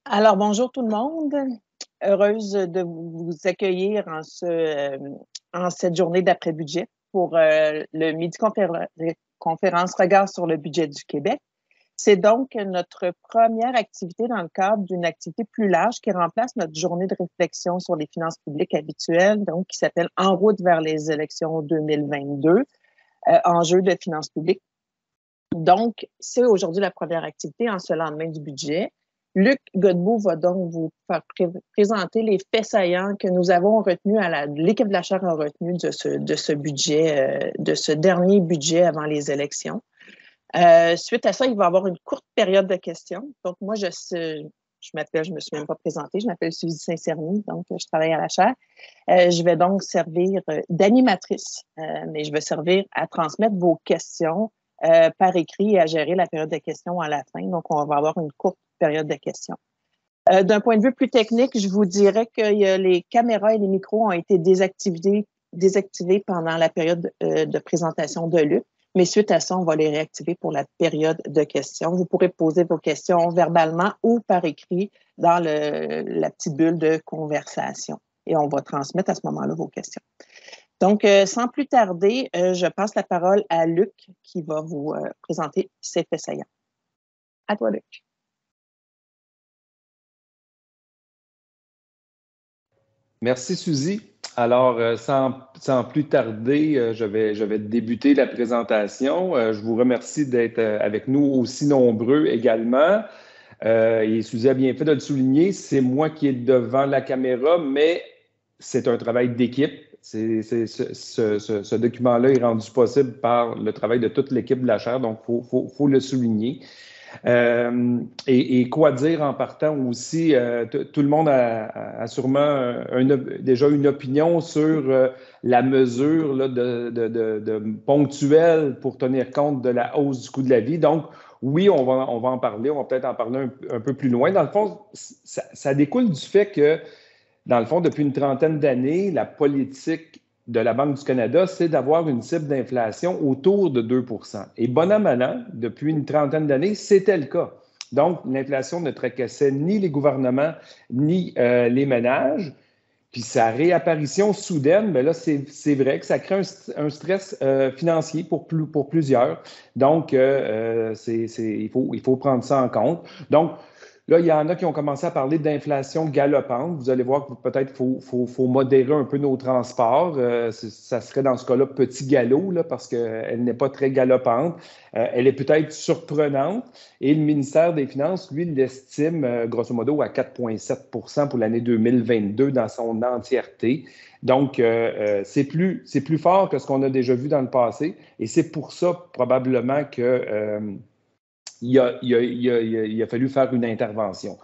Alors, bonjour tout le monde. Heureuse de vous accueillir en cette journée d'après-budget pour le Midi Conférence Regard sur le budget du Québec. C'est donc notre première activité dans le cadre d'une activité plus large qui remplace notre journée de réflexion sur les finances publiques habituelles, donc qui s'appelle En route vers les élections 2022, enjeux de finances publiques. Donc, c'est aujourd'hui la première activité en ce lendemain du budget. Luc Godbout va donc vous faire présenter les faits saillants que nous avons retenus, l'équipe de la Chaire a retenu de ce budget, de ce dernier budget avant les élections. Suite à ça, il va y avoir une courte période de questions. Donc, moi, je me suis même pas présentée, je m'appelle Suzy Saint-Cerny, donc je travaille à la Chaire. Je vais donc servir d'animatrice, mais je vais servir à transmettre vos questions par écrit et à gérer la période de questions à la fin. Donc, on va avoir une courte période de questions. D'un point de vue plus technique, je vous dirais que les caméras et les micros ont été désactivés pendant la période de présentation de Luc. Mais suite à ça, on va les réactiver pour la période de questions. Vous pourrez poser vos questions verbalement ou par écrit dans la petite bulle de conversation. Et on va transmettre à ce moment-là vos questions. Donc, sans plus tarder, je passe la parole à Luc qui va vous présenter ses faits saillants. À toi, Luc. Merci, Suzy. Alors, sans plus tarder, je vais débuter la présentation. Je vous remercie d'être avec nous aussi nombreux également. Et Suzy a bien fait de le souligner, c'est moi qui est devant la caméra, mais c'est un travail d'équipe. Ce document-là est rendu possible par le travail de toute l'équipe de la Chaire, donc faut le souligner. Et quoi dire en partant aussi, tout le monde a sûrement déjà une opinion sur la mesure là, de ponctuelle pour tenir compte de la hausse du coût de la vie. Donc, oui, on va en parler, on va peut-être en parler un peu plus loin. Dans le fond, ça découle du fait que, dans le fond, depuis une trentaine d'années, la politique de la Banque du Canada, c'est d'avoir une cible d'inflation autour de 2 %. Et bon an, mal an, depuis une trentaine d'années, c'était le cas. Donc, l'inflation ne tracassait ni les gouvernements, ni les ménages. Puis sa réapparition soudaine, bien là, c'est vrai que ça crée un stress financier pour plusieurs. Donc, il faut prendre ça en compte. Donc, là, il y en a qui ont commencé à parler d'inflation galopante. Vous allez voir que peut-être faut modérer un peu nos transports. Ça serait dans ce cas-là petit galop, là, parce qu'elle n'est pas très galopante. Elle est peut-être surprenante. Et le ministère des Finances, lui, l'estime grosso modo à 4,7 % pour l'année 2022 dans son entièreté. Donc, c'est plus fort que ce qu'on a déjà vu dans le passé. Et c'est pour ça, probablement, que il a fallu faire une intervention.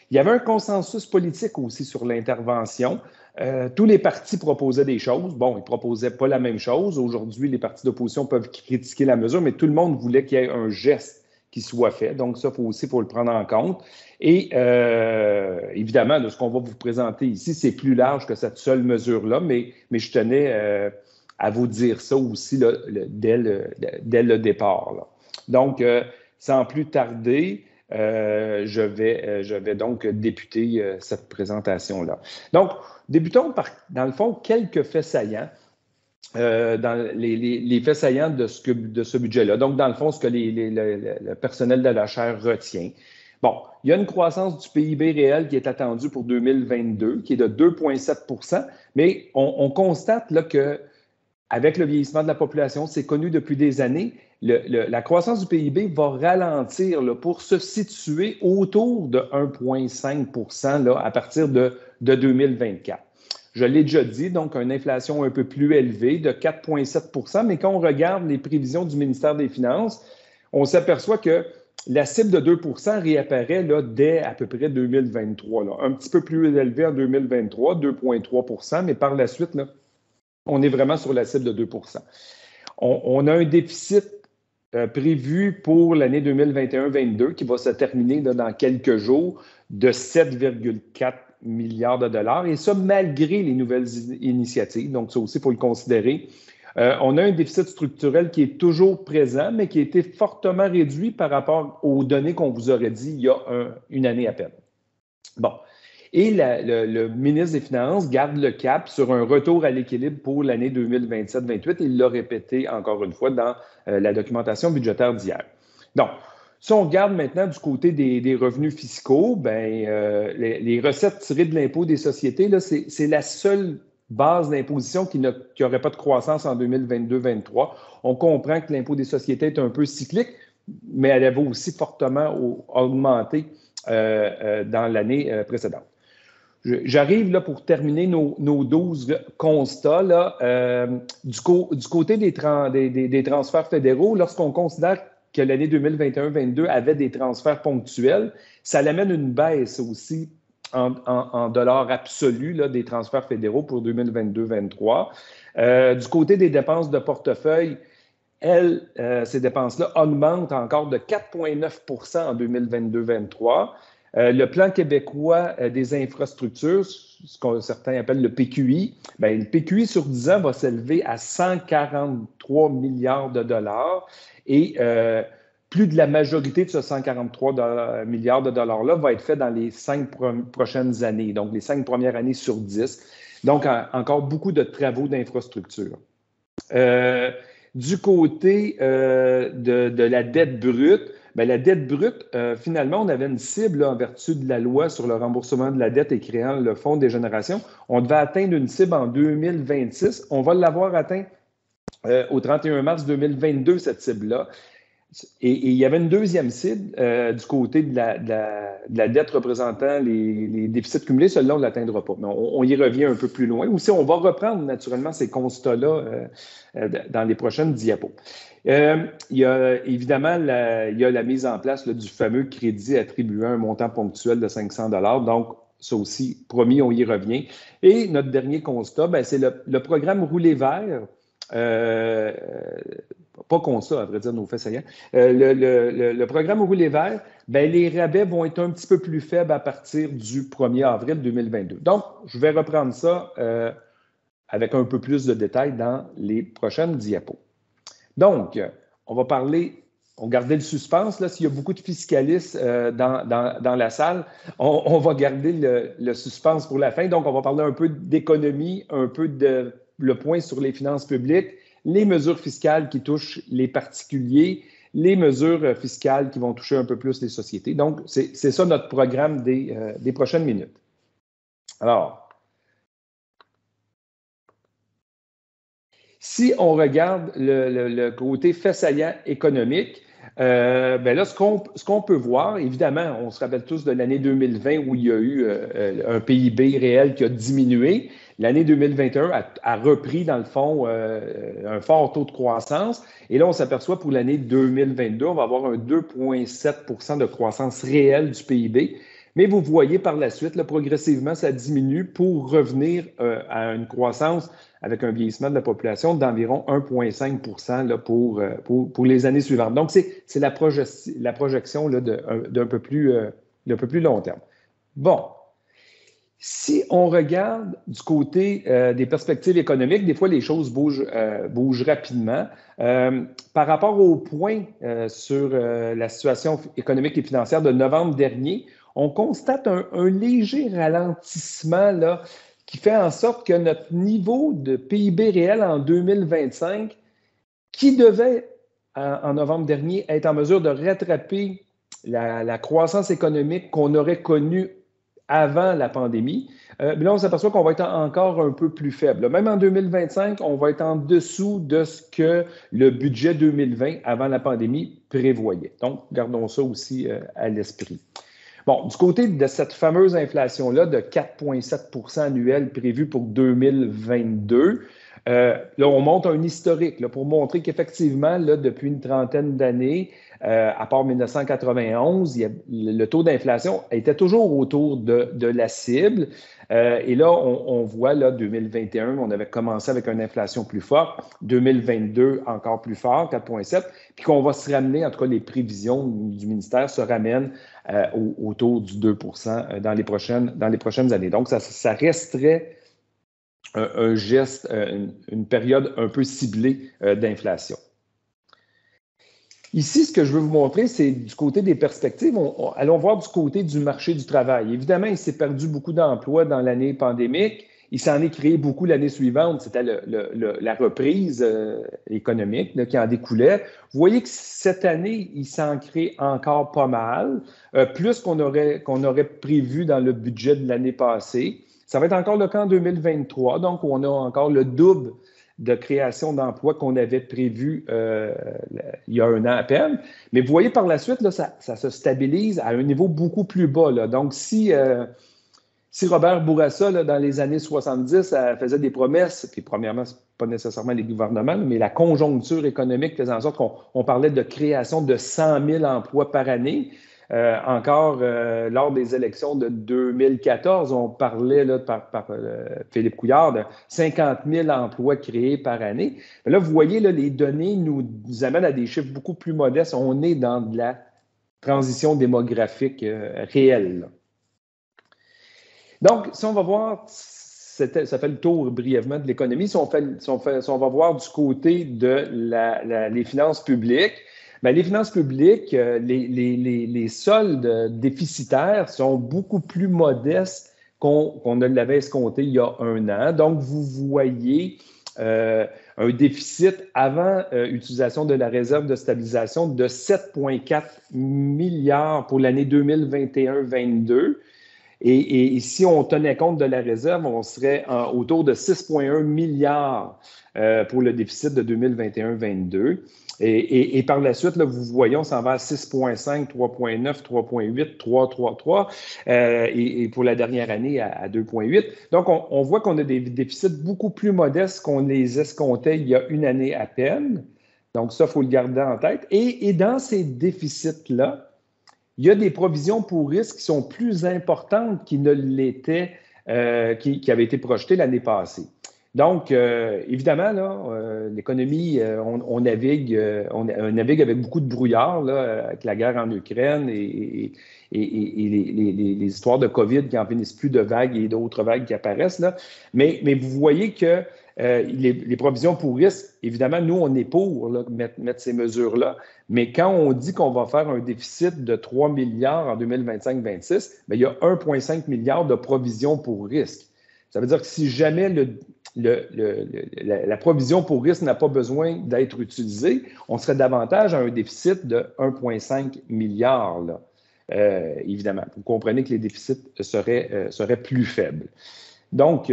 Il y avait un consensus politique aussi sur l'intervention. Tous les partis proposaient des choses. Bon, ils ne proposaient pas la même chose. Aujourd'hui, les partis d'opposition peuvent critiquer la mesure, mais tout le monde voulait qu'il y ait un geste qui soit fait. Donc, ça, faut le prendre en compte. Et évidemment, de ce qu'on va vous présenter ici, c'est plus large que cette seule mesure-là, mais je tenais à vous dire ça aussi là, dès le départ. Là. Donc, sans plus tarder, je vais donc débuter cette présentation-là. Donc, débutons par, dans le fond, quelques faits saillants. Dans les faits saillants de ce budget-là. Donc, dans le fond, ce que le personnel de la Chaire retient. Bon, il y a une croissance du PIB réel qui est attendue pour 2022, qui est de 2,7 %, mais on constate là, que avec le vieillissement de la population, c'est connu depuis des années, la croissance du PIB va ralentir là, pour se situer autour de 1,5 % là, à partir de 2024. Je l'ai déjà dit, donc une inflation un peu plus élevée de 4,7 %, mais quand on regarde les prévisions du ministère des Finances, on s'aperçoit que la cible de 2 % réapparaît là, dès à peu près 2023. Là. Un petit peu plus élevé en 2023, 2,3 %, mais par la suite, là, on est vraiment sur la cible de 2 %. On a un déficit prévu pour l'année 2021-22 qui va se terminer là, dans quelques jours de 7,4 milliards de dollars, et ça malgré les nouvelles initiatives. Donc, ça aussi, il faut le considérer. On a un déficit structurel qui est toujours présent, mais qui a été fortement réduit par rapport aux données qu'on vous aurait dit il y a une année à peine. Bon. Et le ministre des Finances garde le cap sur un retour à l'équilibre pour l'année 2027-28. Il l'a répété encore une fois dans la documentation budgétaire d'hier. Donc, si on regarde maintenant du côté des revenus fiscaux, les recettes tirées de l'impôt des sociétés, c'est la seule base d'imposition qui n'aurait pas de croissance en 2022-23. On comprend que l'impôt des sociétés est un peu cyclique, mais elle avait aussi fortement augmenté dans l'année précédente. J'arrive là pour terminer nos 12 constats. Là, du côté des transferts fédéraux, lorsqu'on considère que l'année 2021-22 avait des transferts ponctuels, ça l'amène une baisse aussi en dollars absolus là, des transferts fédéraux pour 2022-23. Du côté des dépenses de portefeuille, ces dépenses-là augmentent encore de 4,9 % en 2022-23. Le plan québécois des infrastructures, ce que certains appellent le PQI, le PQI sur 10 ans va s'élever à 143 milliards de dollars et plus de la majorité de ce 143 milliards de dollars-là va être fait dans les 5 prochaines années, donc les 5 premières années sur 10. Donc, encore beaucoup de travaux d'infrastructure. Du côté de la dette brute, la dette brute, finalement, on avait une cible là, en vertu de la loi sur le remboursement de la dette et créant le Fonds des générations. On devait atteindre une cible en 2026. On va l'avoir atteint au 31 mars 2022, cette cible-là. Et il y avait une deuxième cible du côté de la dette représentant les déficits cumulés. Celle-là, on ne l'atteindra pas. Mais on y revient un peu plus loin. Aussi, on va reprendre naturellement ces constats-là dans les prochaines diapos. Il y a évidemment la mise en place là, du fameux crédit attribuant un montant ponctuel de 500 $. Donc, ça aussi, promis, on y revient. Et notre dernier constat, c'est le programme Rouler vert. Pas constat, à vrai dire, nos faits saillants. Le programme Rouler vert, les rabais vont être un petit peu plus faibles à partir du 1er avril 2022. Donc, je vais reprendre ça avec un peu plus de détails dans les prochaines diapos. Donc, on va parler, on gardait le suspense. Là, s'il y a beaucoup de fiscalistes dans la salle, on va garder le suspense pour la fin. Donc, on va parler un peu d'économie, un peu de le point sur les finances publiques, les mesures fiscales qui touchent les particuliers, les mesures fiscales qui vont toucher un peu plus les sociétés. Donc, c'est ça notre programme des prochaines minutes. Alors, si on regarde le côté fait saillant économique, là, ce qu'on peut voir, évidemment, on se rappelle tous de l'année 2020 où il y a eu un PIB réel qui a diminué. L'année 2021 a repris, dans le fond, un fort taux de croissance. Et là, on s'aperçoit pour l'année 2022, on va avoir un 2,7 % de croissance réelle du PIB. Mais vous voyez par la suite, là, progressivement, ça diminue pour revenir à une croissance avec un vieillissement de la population d'environ 1,5 % là, pour les années suivantes. Donc, c'est la projection là, d'un peu plus long terme. Bon. Si on regarde du côté des perspectives économiques, des fois, les choses bougent rapidement. Par rapport au point sur la situation économique et financière de novembre dernier, on constate un léger ralentissement là, qui fait en sorte que notre niveau de PIB réel en 2025, qui devait, en novembre dernier, être en mesure de rattraper la croissance économique qu'on aurait connue avant la pandémie, là, on s'aperçoit qu'on va être encore un peu plus faible. Même en 2025, on va être en dessous de ce que le budget 2020 avant la pandémie prévoyait. Donc, gardons ça aussi à l'esprit. Bon, du côté de cette fameuse inflation-là de 4,7 % annuel prévue pour 2022, là, on monte un historique là, pour montrer qu'effectivement, là, depuis une trentaine d'années, à part 1991, le taux d'inflation était toujours autour de la cible. Et là, on voit, là, 2021, on avait commencé avec une inflation plus forte. 2022, encore plus fort, 4,7. Puis qu'on va se ramener, en tout cas, les prévisions du ministère se ramènent autour du 2 % dans les prochaines années. Donc, ça resterait un geste, une période un peu ciblée d'inflation. Ici, ce que je veux vous montrer, c'est du côté des perspectives. Allons voir du côté du marché du travail. Évidemment, il s'est perdu beaucoup d'emplois dans l'année pandémique. Il s'en est créé beaucoup l'année suivante. C'était la reprise économique là, qui en découlait. Vous voyez que cette année, il s'en crée encore pas mal, plus qu'on aurait prévu dans le budget de l'année passée. Ça va être encore le cas en 2023. Donc, on a encore le double de création d'emplois qu'on avait prévu il y a un an à peine. Mais vous voyez, par la suite, là, ça se stabilise à un niveau beaucoup plus bas. Là. Donc, si Robert Bourassa, là, dans les années 70, faisait des promesses, puis premièrement, ce n'est pas nécessairement les gouvernements, mais la conjoncture économique faisait en sorte qu'on parlait de création de 100 000 emplois par année. Encore lors des élections de 2014, on parlait là, par Philippe Couillard de 50 000 emplois créés par année. Mais là, vous voyez, là, les données nous amènent à des chiffres beaucoup plus modestes. On est dans de la transition démographique réelle. Là. Donc, si on va voir, ça fait le tour brièvement de l'économie. Si on va voir du côté de les finances publiques, bien, les finances publiques, les soldes déficitaires sont beaucoup plus modestes qu'on ne l'avait escompté il y a un an. Donc, vous voyez un déficit avant utilisation de la réserve de stabilisation de 7,4 milliards pour l'année 2021-22. Et si on tenait compte de la réserve, on serait autour de 6,1 milliards pour le déficit de 2021-22. Et par la suite, là, vous voyez, on s'en va à 6,5, 3,9, 3,8, 3,3 et pour la dernière année à 2,8. Donc, on voit qu'on a des déficits beaucoup plus modestes qu'on les escomptait il y a une année à peine. Donc, ça, il faut le garder en tête. Et dans ces déficits-là, il y a des provisions pour risques qui sont plus importantes qu'ils ne l'étaient, qui avaient été projetées l'année passée. Donc, évidemment, là, l'économie, on navigue avec beaucoup de brouillard, là, avec la guerre en Ukraine et les histoires de COVID qui n'en finissent plus de vagues et d'autres vagues qui apparaissent. Là. Mais vous voyez que les provisions pour risque, évidemment, nous, on est pour là, mettre ces mesures-là. Mais quand on dit qu'on va faire un déficit de 3 milliards en 2025-26, bien, il y a 1,5 milliard de provisions pour risque. Ça veut dire que si jamais la provision pour risque n'a pas besoin d'être utilisée, on serait davantage à un déficit de 1,5 milliard. Là. Évidemment, vous comprenez que les déficits seraient plus faibles. Donc,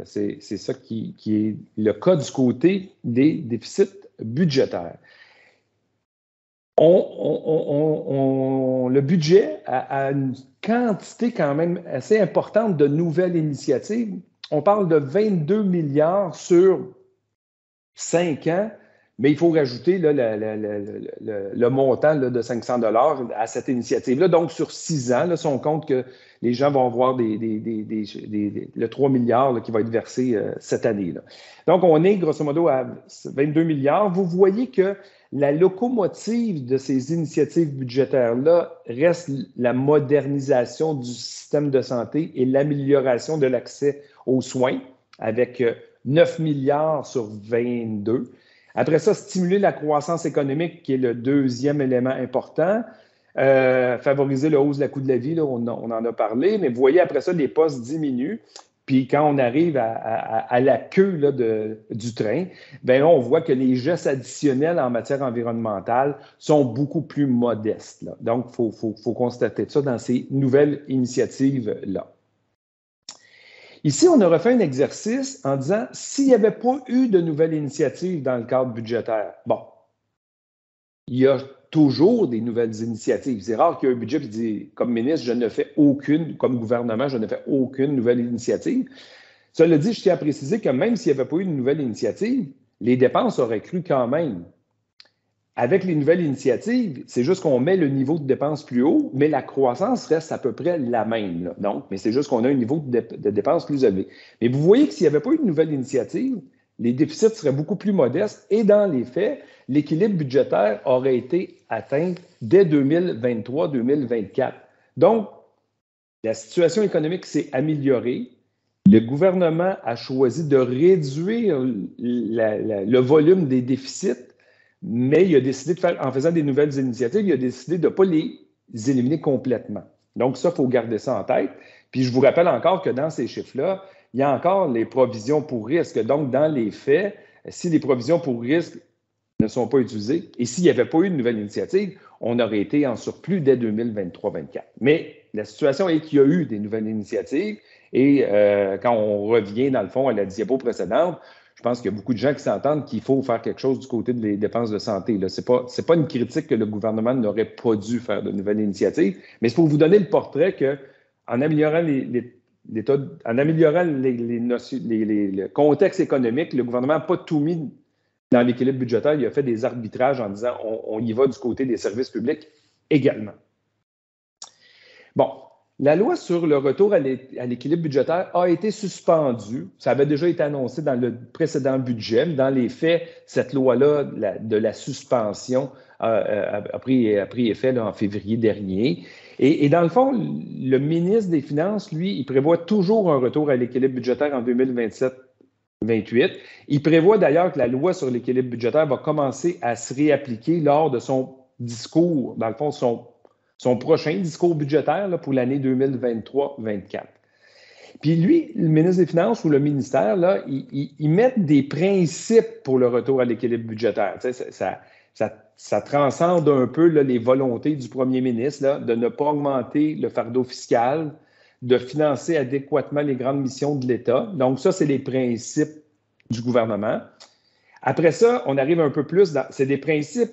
c'est ça qui est le cas du côté des déficits budgétaires. Le budget a une quantité quand même assez importante de nouvelles initiatives. On parle de 22 milliards sur 5 ans, mais il faut rajouter là, le montant là, de 500 $ à cette initiative-là. Donc, sur 6 ans, là, si on compte que les gens vont voir le 3 milliards là, qui va être versé cette année. Là. Donc, on est grosso modo à 22 milliards. Vous voyez que la locomotive de ces initiatives budgétaires-là reste la modernisation du système de santé et l'amélioration de l'accès aux soins avec 9 milliards sur 22. Après ça, stimuler la croissance économique, qui est le deuxième élément important. Favoriser la hausse de la coût de la vie, là, on en a parlé, mais vous voyez, après ça, les postes diminuent. Puis quand on arrive à la queue là, du train, bien là, on voit que les gestes additionnels en matière environnementale sont beaucoup plus modestes. Là. Donc, il faut constater ça dans ces nouvelles initiatives-là. Ici, on a refait un exercice en disant s'il n'y avait pas eu de nouvelles initiatives dans le cadre budgétaire, bon, il y a toujours des nouvelles initiatives. C'est rare qu'il y ait un budget qui dit, comme ministre, je ne fais aucune, comme gouvernement, je ne fais aucune nouvelle initiative. Cela dit, je tiens à préciser que même s'il n'y avait pas eu de nouvelle initiative, les dépenses auraient cru quand même. Avec les nouvelles initiatives, c'est juste qu'on met le niveau de dépenses plus haut, mais la croissance reste à peu près la même. Là. Donc, mais c'est juste qu'on a un niveau de dépenses plus élevé. Mais vous voyez que s'il n'y avait pas eu de nouvelle initiative, les déficits seraient beaucoup plus modestes et dans les faits, l'équilibre budgétaire aurait été atteint dès 2023-2024. Donc, la situation économique s'est améliorée. Le gouvernement a choisi de réduire le volume des déficits. mais il a décidé de faire, en faisant des nouvelles initiatives, il a décidé de ne pas les éliminer complètement. Donc, ça, il faut garder ça en tête. Puis, je vous rappelle encore que dans ces chiffres-là, il y a encore les provisions pour risque. Donc, dans les faits, si les provisions pour risque ne sont pas utilisées et s'il n'y avait pas eu de nouvelle initiative, on aurait été en surplus dès 2023-2024. Mais la situation est qu'il y a eu des nouvelles initiatives et quand on revient, dans le fond, à la diapo précédente, je pense qu'il y a beaucoup de gens qui s'entendent qu'il faut faire quelque chose du côté des dépenses de santé. Ce n'est pas une critique que le gouvernement n'aurait pas dû faire de nouvelles initiatives, mais c'est pour vous donner le portrait qu'en améliorant le contexte économique, le gouvernement n'a pas tout mis dans l'équilibre budgétaire. Il a fait des arbitrages en disant on y va du côté des services publics également. Bon. La loi sur le retour à l'équilibre budgétaire a été suspendue. Ça avait déjà été annoncé dans le précédent budget. Mais dans les faits, cette loi-là de la suspension a pris effet là, en février dernier. Et dans le fond, le ministre des Finances, lui, il prévoit toujours un retour à l'équilibre budgétaire en 2027-28. Il prévoit d'ailleurs que la loi sur l'équilibre budgétaire va commencer à se réappliquer lors de son discours, dans le fond, son prochain discours budgétaire là, pour l'année 2023-24. Puis lui, le ministre des Finances ou le ministère, là, ils mettent des principes pour le retour à l'équilibre budgétaire. Ça transcende un peu là, les volontés du premier ministre là, de ne pas augmenter le fardeau fiscal, de financer adéquatement les grandes missions de l'État. Donc ça, c'est les principes du gouvernement. Après ça, on arrive un peu plus dans... C'est des principes.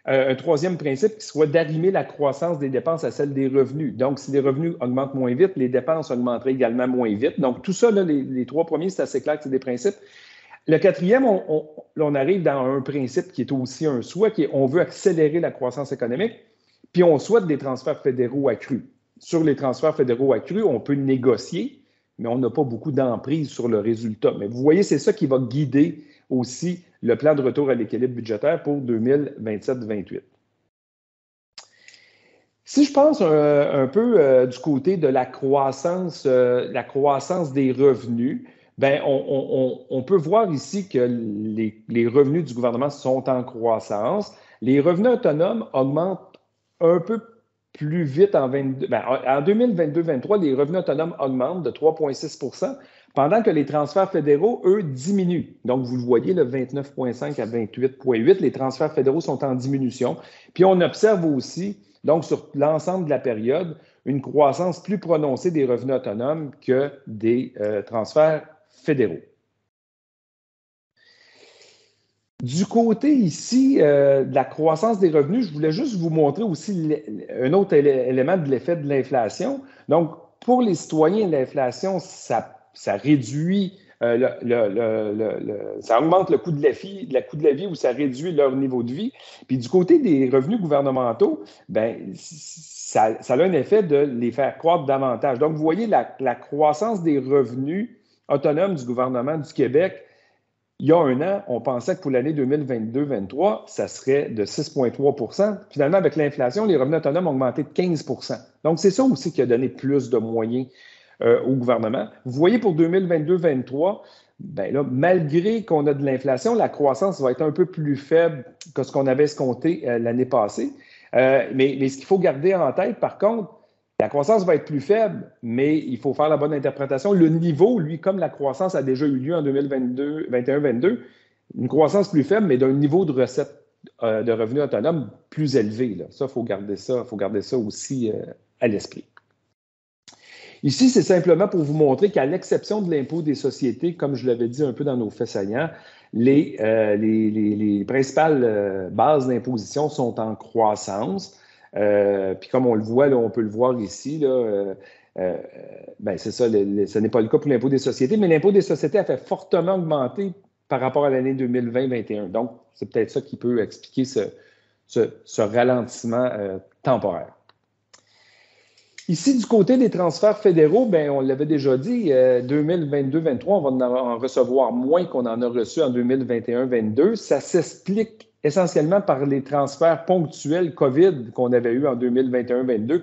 Un troisième principe qui soit d'arrimer la croissance des dépenses à celle des revenus. Donc, si les revenus augmentent moins vite, les dépenses augmenteraient également moins vite. Donc, tout ça, là, les trois premiers, c'est assez clair que c'est des principes. Le quatrième, on arrive dans un principe qui est aussi un souhait, qui est on veut accélérer la croissance économique, puis on souhaite des transferts fédéraux accrus. Sur les transferts fédéraux accrus, on peut négocier, mais on n'a pas beaucoup d'emprise sur le résultat. Mais vous voyez, c'est ça qui va guider aussi le plan de retour à l'équilibre budgétaire pour 2027-28. Si je pense un peu du côté de la croissance des revenus, ben on peut voir ici que les revenus du gouvernement sont en croissance. Les revenus autonomes augmentent un peu plus vite en 2022-2023, les revenus autonomes augmentent de 3,6 % pendant que les transferts fédéraux, eux, diminuent. Donc, vous le voyez, le 29,5 à 28,8, les transferts fédéraux sont en diminution. Puis, on observe aussi, donc, sur l'ensemble de la période, une croissance plus prononcée des revenus autonomes que des transferts fédéraux. Du côté ici de la croissance des revenus, je voulais juste vous montrer aussi un autre élément de l'effet de l'inflation. Donc, pour les citoyens, l'inflation, ça réduit, ça augmente le coût de la vie ou ça réduit leur niveau de vie. Puis du côté des revenus gouvernementaux, ben ça a un effet de les faire croître davantage. Donc, vous voyez la croissance des revenus autonomes du gouvernement du Québec. Il y a un an, on pensait que pour l'année 2022-2023, ça serait de 6,3 %. Finalement, avec l'inflation, les revenus autonomes ont augmenté de 15 %. Donc, c'est ça aussi qui a donné plus de moyens au gouvernement. Vous voyez, pour 2022-2023, ben là, malgré qu'on a de l'inflation, la croissance va être un peu plus faible que ce qu'on avait escompté l'année passée. Mais ce qu'il faut garder en tête, par contre, la croissance va être plus faible, mais il faut faire la bonne interprétation. Le niveau, lui, comme la croissance a déjà eu lieu en 2021-22, une croissance plus faible, mais d'un niveau de recettes de revenus autonomes plus élevé. Là. Ça, il faut garder ça aussi à l'esprit. Ici, c'est simplement pour vous montrer qu'à l'exception de l'impôt des sociétés, comme je l'avais dit un peu dans nos faits saillants, les principales bases d'imposition sont en croissance. Puis comme on le voit, là, on peut le voir ici, là, c'est ça, ce n'est pas le cas pour l'impôt des sociétés, mais l'impôt des sociétés a fait fortement augmenter par rapport à l'année 2020-2021. Donc, c'est peut-être ça qui peut expliquer ce ralentissement temporaire. Ici, du côté des transferts fédéraux, ben, on l'avait déjà dit, 2022-2023, on va en recevoir moins qu'on en a reçu en 2021-2022. Ça s'explique essentiellement par les transferts ponctuels COVID qu'on avait eus en 2021-2022.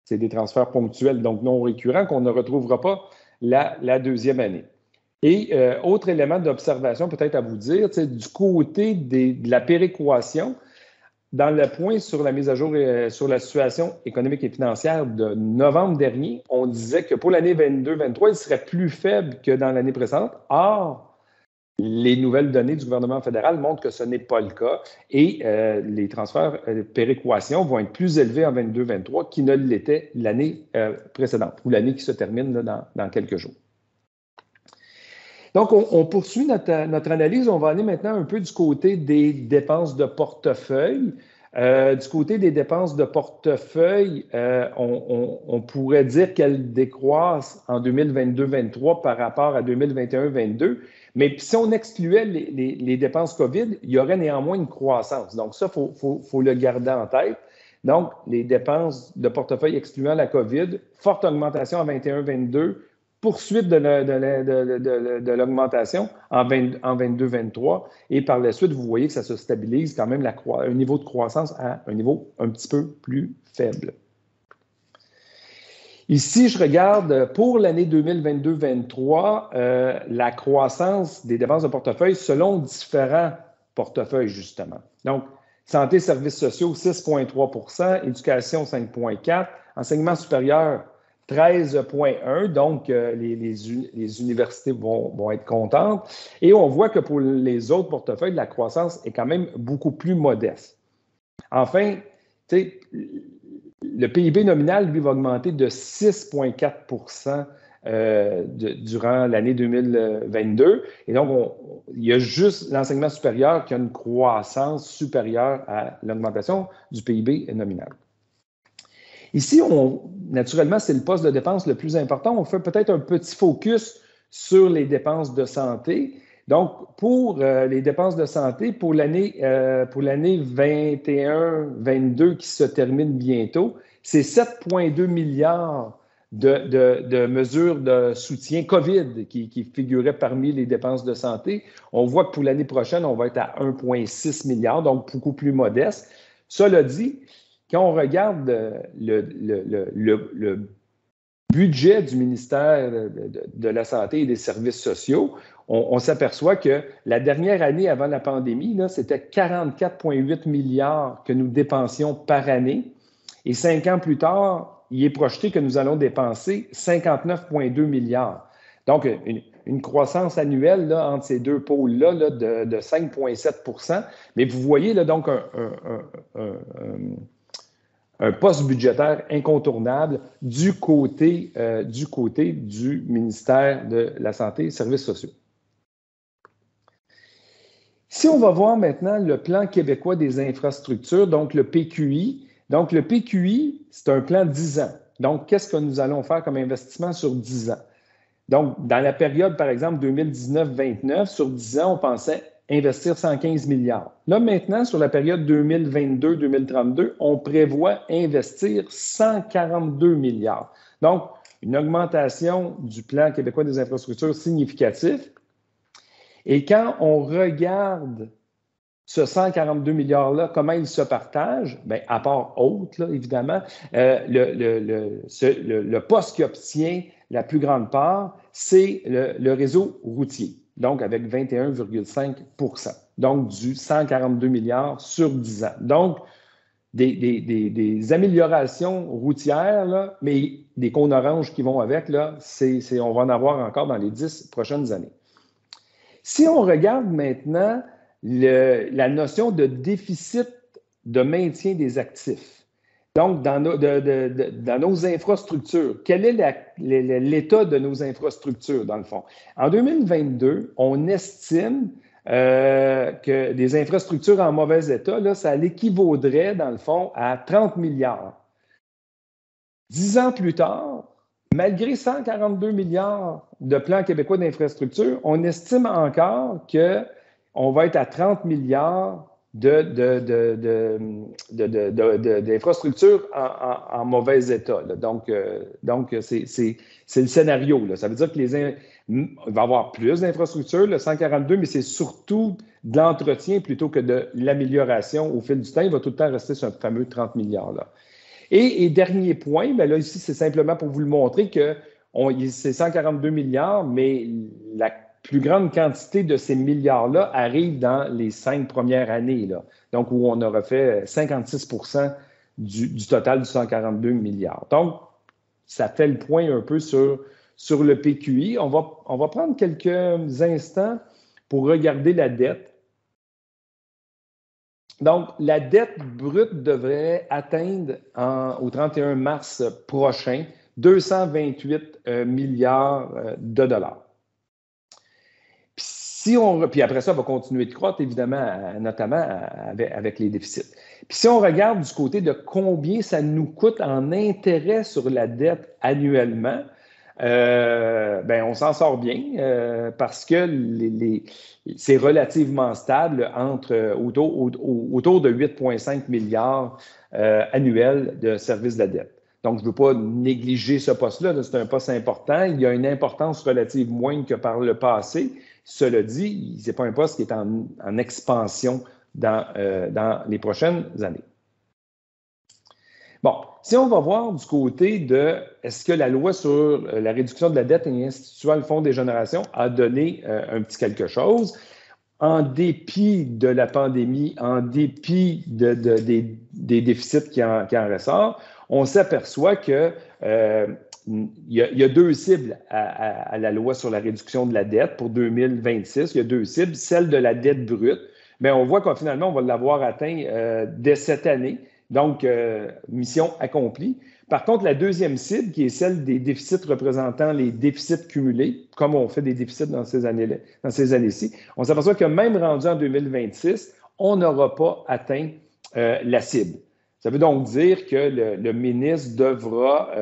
C'est des transferts ponctuels, donc non récurrents, qu'on ne retrouvera pas la deuxième année. Et autre élément d'observation peut-être à vous dire, du côté de la péréquation, dans le point sur la mise à jour sur la situation économique et financière de novembre dernier, on disait que pour l'année 22-23, il serait plus faible que dans l'année précédente. Or, les nouvelles données du gouvernement fédéral montrent que ce n'est pas le cas et les transferts de péréquation vont être plus élevés en 22-23 qu'ils ne l'étaient l'année précédente ou l'année qui se termine là, dans quelques jours. Donc, on poursuit notre analyse. On va aller maintenant un peu du côté des dépenses de portefeuille. Du côté des dépenses de portefeuille, on pourrait dire qu'elles décroissent en 2022-23 par rapport à 2021-22. Mais si on excluait les dépenses COVID, il y aurait néanmoins une croissance. Donc, ça, il faut le garder en tête. Donc, les dépenses de portefeuille excluant la COVID, forte augmentation en 21-22, poursuite de l'augmentation en 22-23. Et par la suite, vous voyez que ça se stabilise quand même un niveau de croissance à un niveau un petit peu plus faible. Ici, je regarde pour l'année 2022-23 la croissance des dépenses de portefeuille selon différents portefeuilles, justement. Donc, santé, services sociaux, 6,3 %, éducation, 5,4 %, enseignement supérieur, 13,1 %, donc les universités vont être contentes. Et on voit que pour les autres portefeuilles, la croissance est quand même beaucoup plus modeste. Enfin, le PIB nominal, lui, va augmenter de 6,4 % durant l'année 2022. Et donc, il y a juste l'enseignement supérieur qui a une croissance supérieure à l'augmentation du PIB nominal. Ici, naturellement, c'est le poste de dépense le plus important. On fait peut-être un petit focus sur les dépenses de santé. Donc, pour les dépenses de santé, pour l'année 21-22 qui se termine bientôt, c'est 7,2 milliards de mesures de soutien COVID qui figuraient parmi les dépenses de santé. On voit que pour l'année prochaine, on va être à 1,6 milliard, donc beaucoup plus modeste. Cela dit, quand on regarde le budget du ministère de la Santé et des Services sociaux, on s'aperçoit que la dernière année avant la pandémie, c'était 44,8 milliards que nous dépensions par année. Et 5 ans plus tard, il est projeté que nous allons dépenser 59,2 milliards. Donc, une croissance annuelle là, entre ces deux pôles-là là, de 5,7 %. Mais vous voyez là, donc un poste budgétaire incontournable du côté du ministère de la Santé et Services sociaux. Si on va voir maintenant le plan québécois des infrastructures, donc le PQI. Donc, le PQI, c'est un plan 10 ans. Donc, qu'est-ce que nous allons faire comme investissement sur 10 ans? Donc, dans la période, par exemple, 2019-29, sur 10 ans, on pensait investir 115 milliards. Là, maintenant, sur la période 2022-2032, on prévoit investir 142 milliards. Donc, une augmentation du plan québécois des infrastructures significative. Et quand on regarde ce 142 milliards-là, comment ils se partagent? Bien, à part autres, là, évidemment, le poste qui obtient la plus grande part, c'est le réseau routier, donc avec 21,5 %. Donc, du 142 milliards sur 10 ans. Donc, des améliorations routières, là, mais des cônes oranges qui vont avec, là, on va en avoir encore dans les 10 prochaines années. Si on regarde maintenant la notion de déficit de maintien des actifs, donc dans nos infrastructures, quel est l'état de nos infrastructures, dans le fond? En 2022, on estime que des infrastructures en mauvais état, là, ça l'équivaudrait, dans le fond, à 30 milliards. 10 ans plus tard, malgré 142 milliards de plans québécois d'infrastructures, on estime encore qu'on va être à 30 milliards d'infrastructures en mauvais état. Là. Donc c'est le scénario. Là. Ça veut dire qu'il va y avoir plus d'infrastructures, le 142, mais c'est surtout de l'entretien plutôt que de l'amélioration au fil du temps. Il va tout le temps rester sur un fameux 30 milliards-là. Et dernier point, bien là, ici, c'est simplement pour vous le montrer que c'est 142 milliards, mais plus grande quantité de ces milliards-là arrive dans les 5 premières années, là. Donc, où on aura fait 56 du total du 142 milliards. Donc, ça fait le point un peu sur le PQI. On va prendre quelques instants pour regarder la dette. Donc, la dette brute devrait atteindre au 31 mars prochain 228 milliards de dollars. Puis après ça, elle va continuer de croître, évidemment, notamment avec les déficits. Puis si on regarde du côté de combien ça nous coûte en intérêt sur la dette annuellement, on s'en sort bien parce que c'est relativement stable autour de 8,5 milliards annuels de services de la dette. Donc, je ne veux pas négliger ce poste-là, c'est un poste important. Il y a une importance relative moindre que par le passé. Cela dit, ce n'est pas un poste qui est en expansion dans les prochaines années. Bon, si on va voir du côté de est-ce que la loi sur la réduction de la dette et instituant le Fonds des générations a donné un petit quelque chose, en dépit de la pandémie, en dépit des déficits qui en ressortent, on s'aperçoit que il y a deux cibles à la loi sur la réduction de la dette pour 2026. Il y a deux cibles. Celle de la dette brute, mais on voit qu'on finalement, on va l'avoir atteint dès cette année. Donc, mission accomplie. Par contre, la deuxième cible, qui est celle des déficits représentant les déficits cumulés, comme on fait des déficits dans ces années-ci, on s'aperçoit que même rendu en 2026, on n'aura pas atteint la cible. Ça veut donc dire que le ministre devra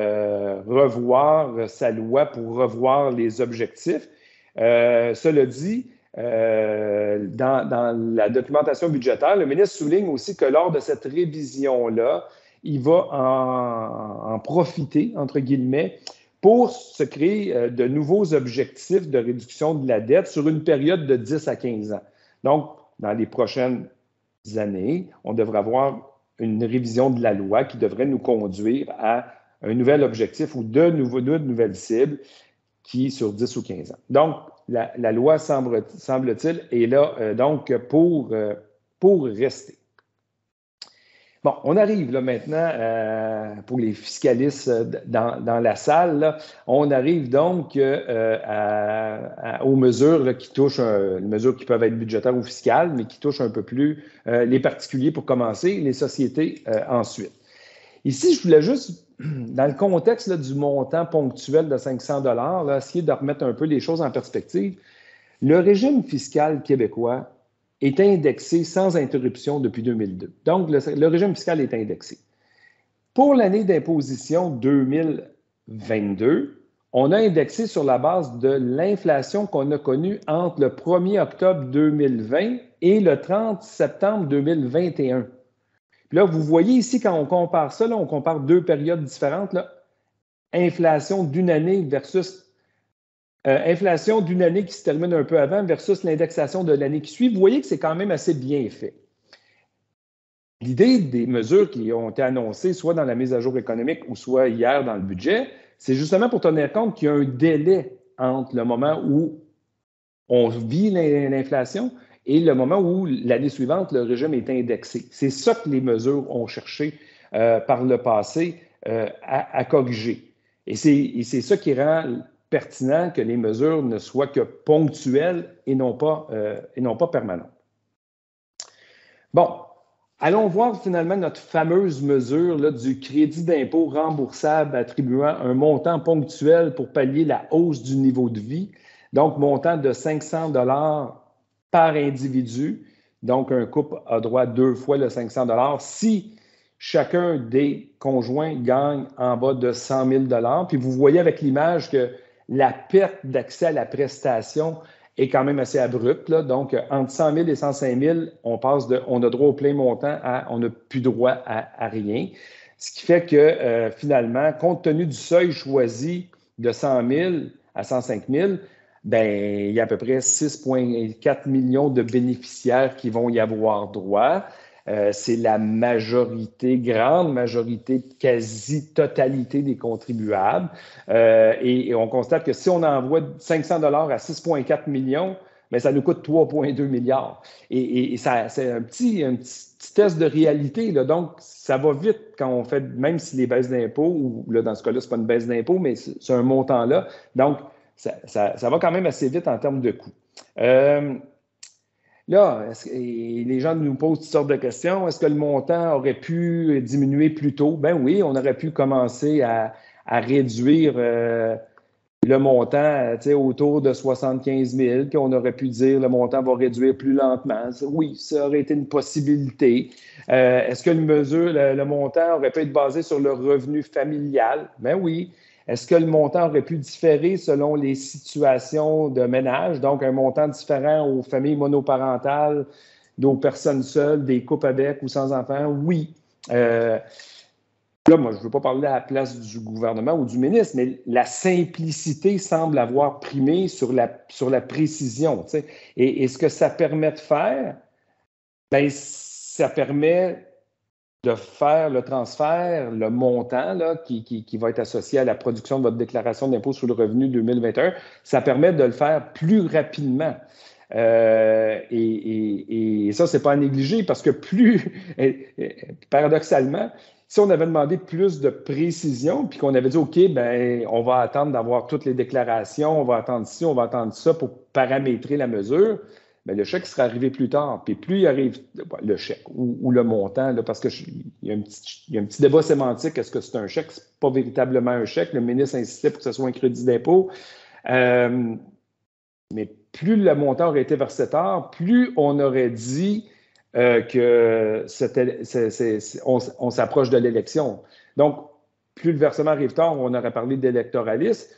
revoir sa loi pour revoir les objectifs. Cela dit, dans la documentation budgétaire, le ministre souligne aussi que lors de cette révision-là, il va en profiter, entre guillemets, pour se créer de nouveaux objectifs de réduction de la dette sur une période de 10 à 15 ans. Donc, dans les prochaines années, on devrait avoir une révision de la loi qui devrait nous conduire à un nouvel objectif ou de nouvelles cibles qui sur 10 ou 15 ans. Donc, la loi, semble-t-il, est là donc pour rester. Bon, on arrive là maintenant, pour les fiscalistes dans la salle, là, on arrive donc aux mesures là, qui touchent, les mesures qui peuvent être budgétaires ou fiscales, mais qui touchent un peu plus les particuliers pour commencer, les sociétés ensuite. Ici, je voulais juste, dans le contexte là, du montant ponctuel de 500 $, essayer de remettre un peu les choses en perspective. Le régime fiscal québécois est indexé sans interruption depuis 2002. Donc, le régime fiscal est indexé. Pour l'année d'imposition 2022, on a indexé sur la base de l'inflation qu'on a connue entre le 1er octobre 2020 et le 30 septembre 2021. Puis là, vous voyez ici, quand on compare ça, là, on compare deux périodes différentes. Là. Inflation d'une année versus inflation d'une année qui se termine un peu avant versus l'indexation de l'année qui suit. Vous voyez que c'est quand même assez bien fait. L'idée des mesures qui ont été annoncées, soit dans la mise à jour économique ou soit hier dans le budget, c'est justement pour tenir compte qu'il y a un délai entre le moment où on vit l'inflation et le moment où l'année suivante, le régime est indexé. C'est ça que les mesures ont cherché par le passé à corriger. Et c'est ça qui rend pertinent que les mesures ne soient que ponctuelles et non pas permanentes. Bon, allons voir finalement notre fameuse mesure là, du crédit d'impôt remboursable attribuant un montant ponctuel pour pallier la hausse du niveau de vie, donc montant de 500 $ par individu. Donc, un couple a droit à 2 fois le 500 $ si chacun des conjoints gagne en bas de 100 000 $. Puis vous voyez avec l'image que la perte d'accès à la prestation est quand même assez abrupte. Là. Donc, entre 100 000 et 105 000, on a droit au plein montant on n'a plus droit à rien. Ce qui fait que finalement, compte tenu du seuil choisi de 100 000 à 105 000, ben, il y a à peu près 6,4 millions de bénéficiaires qui vont y avoir droit. C'est la majorité, grande majorité, quasi-totalité des contribuables. Et on constate que si on envoie 500 $ à 6,4 millions, bien, ça nous coûte 3,2 milliards. Et ça, c'est un petit test de réalité, là. Donc, ça va vite quand on fait, même si les baisses d'impôts, ou là, dans ce cas-là, ce n'est pas une baisse d'impôts, mais c'est un montant-là. Donc, ça va quand même assez vite en termes de coûts. Là, les gens nous posent toutes sortes de questions. Est-ce que le montant aurait pu diminuer plus tôt? Ben oui, on aurait pu commencer à réduire le montant autour de 75 000, qu'on aurait pu dire le montant va réduire plus lentement. Oui, ça aurait été une possibilité. Est-ce que le montant aurait pu être basé sur le revenu familial? Ben oui. Est-ce que le montant aurait pu différer selon les situations de ménage? Donc, un montant différent aux familles monoparentales, aux personnes seules, des couples avec ou sans enfants? Oui. Là, moi, je ne veux pas parler à la place du gouvernement ou du ministre, mais la simplicité semble avoir primé sur la précision. Et ce que ça permet de faire, bien, ça permet de faire le transfert, le montant là, qui va être associé à la production de votre déclaration d'impôt sur le revenu 2021, ça permet de le faire plus rapidement. Et ça, ce n'est pas à négliger parce que paradoxalement, si on avait demandé plus de précision, puis qu'on avait dit, OK, ben, on va attendre d'avoir toutes les déclarations, on va attendre ci, on va attendre ça pour paramétrer la mesure, bien, le chèque sera arrivé plus tard. Puis plus il arrive, le chèque ou le montant, là, parce qu'il y a un petit débat sémantique, est-ce que c'est un chèque? Ce n'est pas véritablement un chèque. Le ministre insistait pour que ce soit un crédit d'impôt. Mais plus le montant aurait été versé tard, plus on aurait dit que on s'approche de l'élection. Donc, plus le versement arrive tard, on aurait parlé d'électoralisme.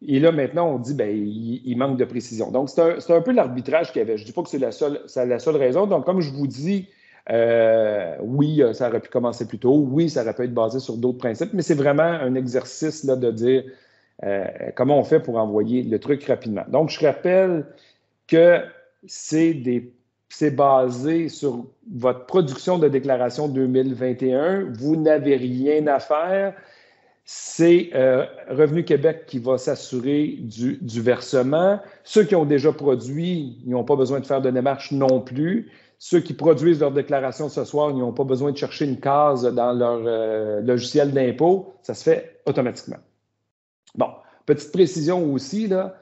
Et là, maintenant, on dit, bien, il manque de précision. Donc, c'est un peu l'arbitrage qu'il y avait. Je ne dis pas que c'est la seule raison. Donc, comme je vous dis, oui, ça aurait pu commencer plus tôt. Oui, ça aurait pu être basé sur d'autres principes, mais c'est vraiment un exercice là, de dire comment on fait pour envoyer le truc rapidement. Donc, je rappelle que c'est basé sur votre production de déclaration 2021. Vous n'avez rien à faire. C'est Revenu Québec qui va s'assurer du versement. Ceux qui ont déjà produit, ils n'ont pas besoin de faire de démarche non plus. Ceux qui produisent leur déclaration ce soir, ils n'ont pas besoin de chercher une case dans leur logiciel d'impôt. Ça se fait automatiquement. Bon, petite précision aussi, là,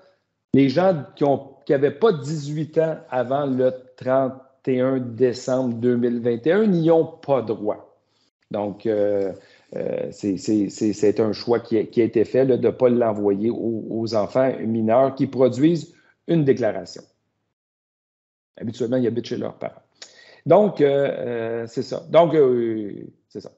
les gens qui n'avaient pas 18 ans avant le 31 décembre 2021 n'y ont pas droit. Donc, c'est un choix qui a été fait là, de ne pas l'envoyer aux enfants mineurs qui produisent une déclaration. Habituellement, ils habitent chez leurs parents. Donc, c'est ça. Donc, c'est ça.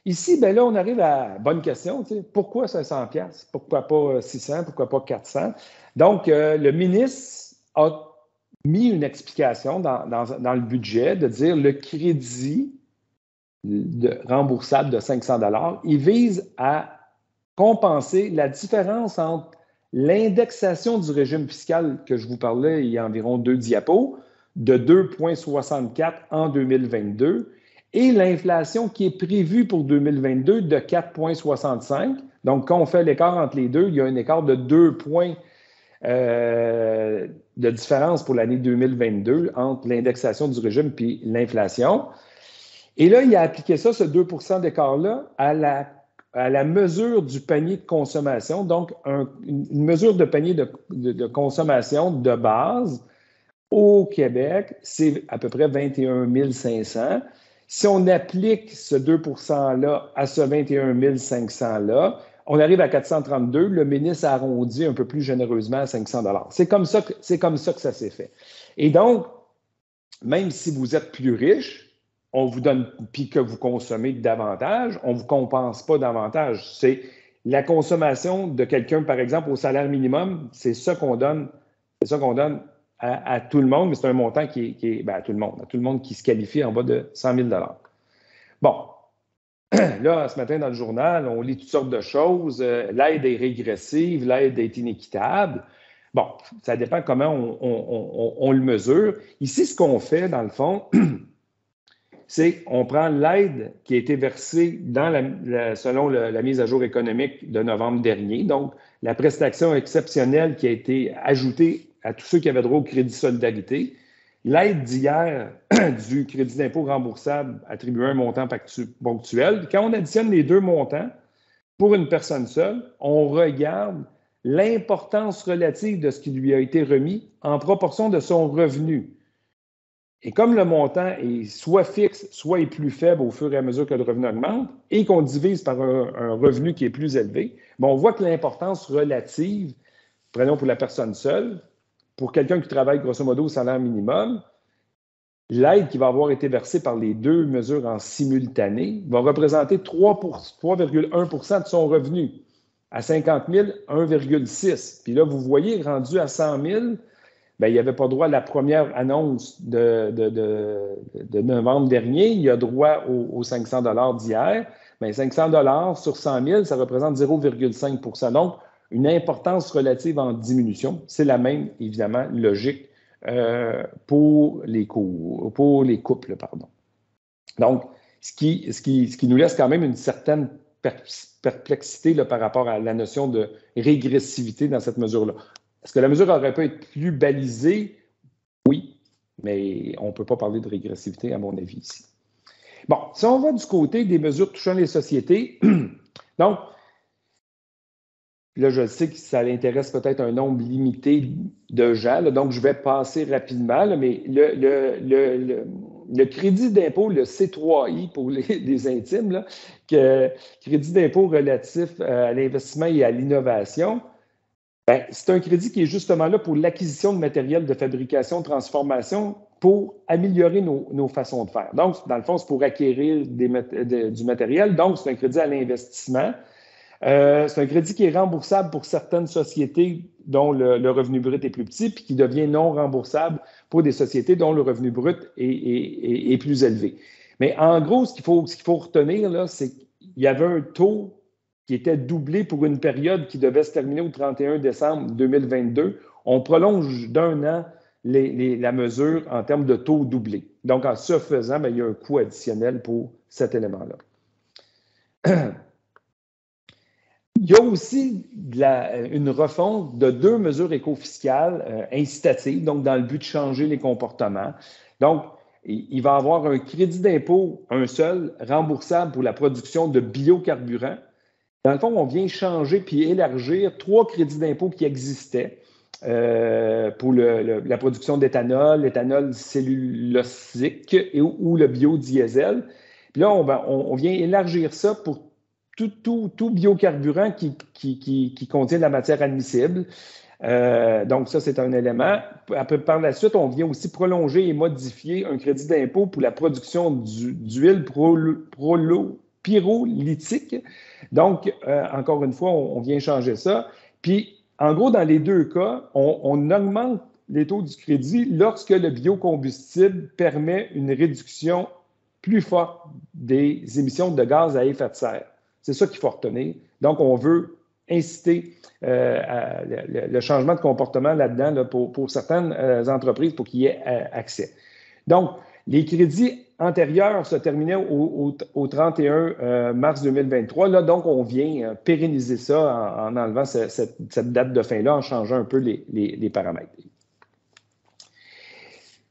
Ici, ben là, on arrive à la bonne question. Pourquoi 500$? Pourquoi pas 600$? Pourquoi pas 400$? Donc, le ministre a mis une explication dans le budget de dire le crédit remboursable de 500$, il vise à compenser la différence entre l'indexation du régime fiscal que je vous parlais il y a environ 2 diapos, de 2,64 en 2022, et l'inflation qui est prévue pour 2022 de 4,65. Donc, quand on fait l'écart entre les deux, il y a un écart de 2 points de différence pour l'année 2022 entre l'indexation du régime et l'inflation. Et là, il a appliqué ça, ce 2 % d'écart-là, à la mesure du panier de consommation, donc une mesure de panier de consommation de base au Québec, c'est à peu près 21 500. Si on applique ce 2 % à ce 21 500-là, on arrive à 432. Le ministre a arrondi un peu plus généreusement à 500 $. C'est comme ça que ça s'est fait. Et donc, même si vous êtes plus riche, on vous donne, puis que vous consommez davantage, on ne vous compense pas davantage. C'est la consommation de quelqu'un, par exemple, au salaire minimum, c'est ça qu'on donne. C'est ça qu'on donne à tout le monde, mais c'est un montant qui est à tout le monde qui se qualifie en bas de 100 000 $. Bon, là, ce matin, dans le journal, on lit toutes sortes de choses. L'aide est régressive, l'aide est inéquitable. Bon, ça dépend comment on le mesure. Ici, ce qu'on fait, dans le fond, c'est on prend l'aide qui a été versée selon la mise à jour économique de novembre dernier, donc la prestation exceptionnelle qui a été ajoutée à tous ceux qui avaient droit au crédit solidarité, l'aide d'hier du crédit d'impôt remboursable attribué à un montant ponctuel. Quand on additionne les deux montants, pour une personne seule, on regarde l'importance relative de ce qui lui a été remis en proportion de son revenu. Et comme le montant est soit fixe, soit est plus faible au fur et à mesure que le revenu augmente, et qu'on divise par un revenu qui est plus élevé, bien, on voit que l'importance relative, prenons pour la personne seule, pour quelqu'un qui travaille grosso modo au salaire minimum, l'aide qui va avoir été versée par les deux mesures en simultané va représenter 3,1 de son revenu. À 50 000, 1,6. Puis là, vous voyez, rendu à 100 000, bien, il n'y avait pas droit à la première annonce de novembre dernier. Il y a droit aux 500 $ d'hier. Bien, 500 $ sur 100 000, ça représente 0,5 %. Donc, une importance relative en diminution. C'est la même, évidemment, logique pour les couples. Donc, ce qui nous laisse quand même une certaine perplexité là, par rapport à la notion de régressivité dans cette mesure-là. Est-ce que la mesure aurait pu être plus balisée? Oui, mais on ne peut pas parler de régressivité, à mon avis, ici. Bon, si on va du côté des mesures touchant les sociétés, donc, là, je sais que ça intéresse peut-être un nombre limité de gens, là, donc je vais passer rapidement, là, mais le crédit d'impôt, le C3I pour les intimes, là, crédit d'impôt relatif à l'investissement et à l'innovation, bien, c'est un crédit qui est justement là pour l'acquisition de matériel de fabrication, de transformation, pour améliorer nos façons de faire. Donc, dans le fond, c'est pour acquérir du matériel, donc c'est un crédit à l'investissement. C'est un crédit qui est remboursable pour certaines sociétés dont le revenu brut est plus petit, puis qui devient non remboursable pour des sociétés dont le revenu brut est plus élevé. Mais en gros, ce qu'il faut retenir, là, c'est qu'il y avait un taux qui était doublé pour une période qui devait se terminer au 31 décembre 2022. On prolonge d'un an la mesure en termes de taux doublé. Donc, en ce faisant, bien, il y a un coût additionnel pour cet élément-là. Il y a aussi une refonte de deux mesures éco-fiscales incitatives, donc dans le but de changer les comportements. Donc, il va y avoir un crédit d'impôt, un seul, remboursable pour la production de biocarburants. Dans le fond, on vient changer puis élargir 3 crédits d'impôt qui existaient pour la production d'éthanol, l'éthanol cellulosique ou le biodiesel. Puis là, on vient élargir ça pour tout biocarburant qui contient de la matière admissible. Donc, ça, c'est un élément. Par la suite, on vient aussi prolonger et modifier un crédit d'impôt pour la production d'huile pyrolytique. Donc, encore une fois, on vient changer ça. Puis, en gros, dans les deux cas, on augmente les taux du crédit lorsque le biocombustible permet une réduction plus forte des émissions de gaz à effet de serre. C'est ça qu'il faut retenir. Donc, on veut inciter le changement de comportement là-dedans là, pour certaines entreprises pour qu'il y ait accès. Donc, les crédits antérieurs se terminaient au 31 mars 2023. Là, donc, on vient pérenniser ça en enlevant cette date de fin-là, en changeant un peu les paramètres.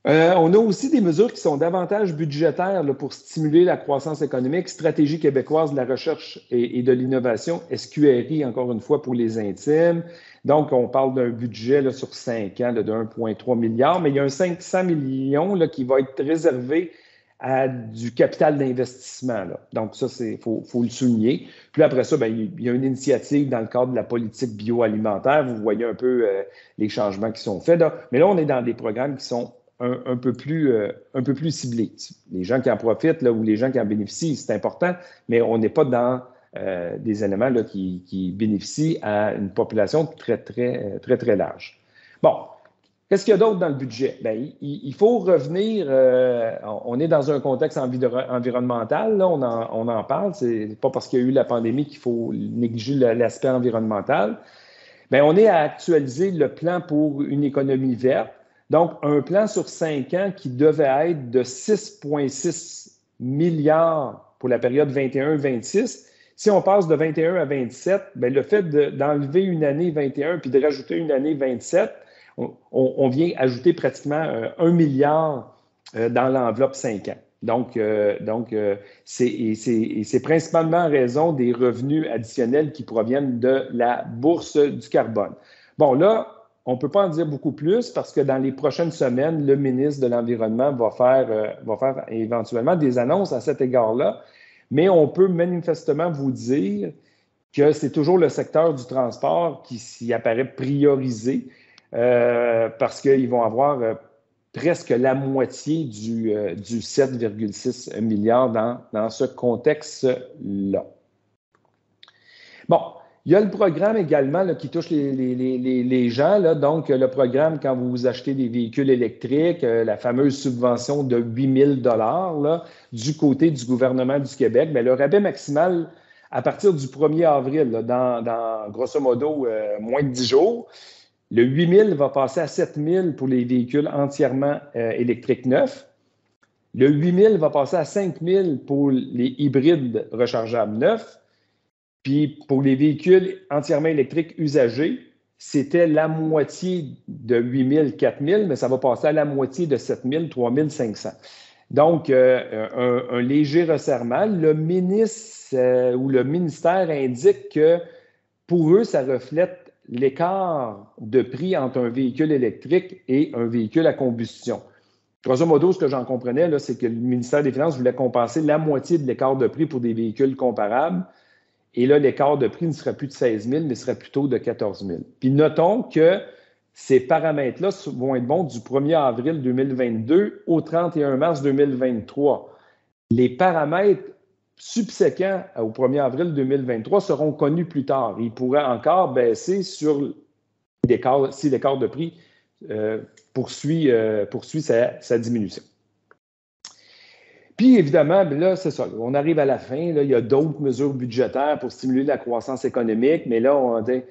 On a aussi des mesures qui sont davantage budgétaires là, pour stimuler la croissance économique, stratégie québécoise de la recherche et de l'innovation, SQRI, encore une fois, pour les intimes. Donc, on parle d'un budget là, sur 5 ans là, de 1,3 milliard, mais il y a un 500 millions là, qui va être réservé à du capital d'investissement. Là. Donc, ça, il faut le souligner. Puis après ça, bien, il y a une initiative dans le cadre de la politique bioalimentaire. Vous voyez un peu les changements qui sont faits. Là. Mais là, on est dans des programmes qui sont un peu plus ciblés. Les gens qui en profitent là, ou les gens qui en bénéficient, c'est important, mais on n'est pas dans des éléments là, qui bénéficient à une population très, très, très, très large. Bon, qu'est-ce qu'il y a d'autre dans le budget? Bien, il faut revenir, on est dans un contexte environnemental, là, on en parle, c'est pas parce qu'il y a eu la pandémie qu'il faut négliger l'aspect environnemental. Bien, on est à actualiser le plan pour une économie verte. Donc, un plan sur 5 ans qui devait être de 6,6 milliards pour la période 21-26. Si on passe de 21 à 27, bien, le fait d'enlever une année 21 puis de rajouter une année 27, on vient ajouter pratiquement 1 milliard dans l'enveloppe 5 ans. Donc, c'est principalement en raison des revenus additionnels qui proviennent de la bourse du carbone. Bon, là, on ne peut pas en dire beaucoup plus parce que dans les prochaines semaines, le ministre de l'Environnement va faire éventuellement des annonces à cet égard-là. Mais on peut manifestement vous dire que c'est toujours le secteur du transport qui s'y apparaît priorisé parce qu'ils vont avoir presque la moitié du 7,6 milliards dans ce contexte-là. Bon, il y a le programme également là, qui touche les gens. Là. Donc, le programme, quand vous achetez des véhicules électriques, la fameuse subvention de 8 000 $ du côté du gouvernement du Québec, bien, le rabais maximal à partir du 1er avril, là, dans grosso modo moins de 10 jours, le 8 000 va passer à 7 000 pour les véhicules entièrement électriques neufs. Le 8 000 va passer à 5 000 pour les hybrides rechargeables neufs. Puis pour les véhicules entièrement électriques usagés, c'était la moitié de 8 000, 4 000, mais ça va passer à la moitié de 7 000, 3 500. Donc, un léger resserrement. Le ministre ou le ministère indique que pour eux, ça reflète l'écart de prix entre un véhicule électrique et un véhicule à combustion. Grosso modo, ce que j'en comprenais, là, c'est que le ministère des Finances voulait compenser la moitié de l'écart de prix pour des véhicules comparables. Et là, l'écart de prix ne serait plus de 16 000, mais serait plutôt de 14 000. Puis notons que ces paramètres-là vont être bons du 1er avril 2022 au 31 mars 2023. Les paramètres subséquents au 1er avril 2023 seront connus plus tard. Ils pourraient encore baisser si l'écart de prix poursuit sa diminution. Puis, évidemment, là, c'est ça. On arrive à la fin. Là, il y a d'autres mesures budgétaires pour stimuler la croissance économique, mais là, on dit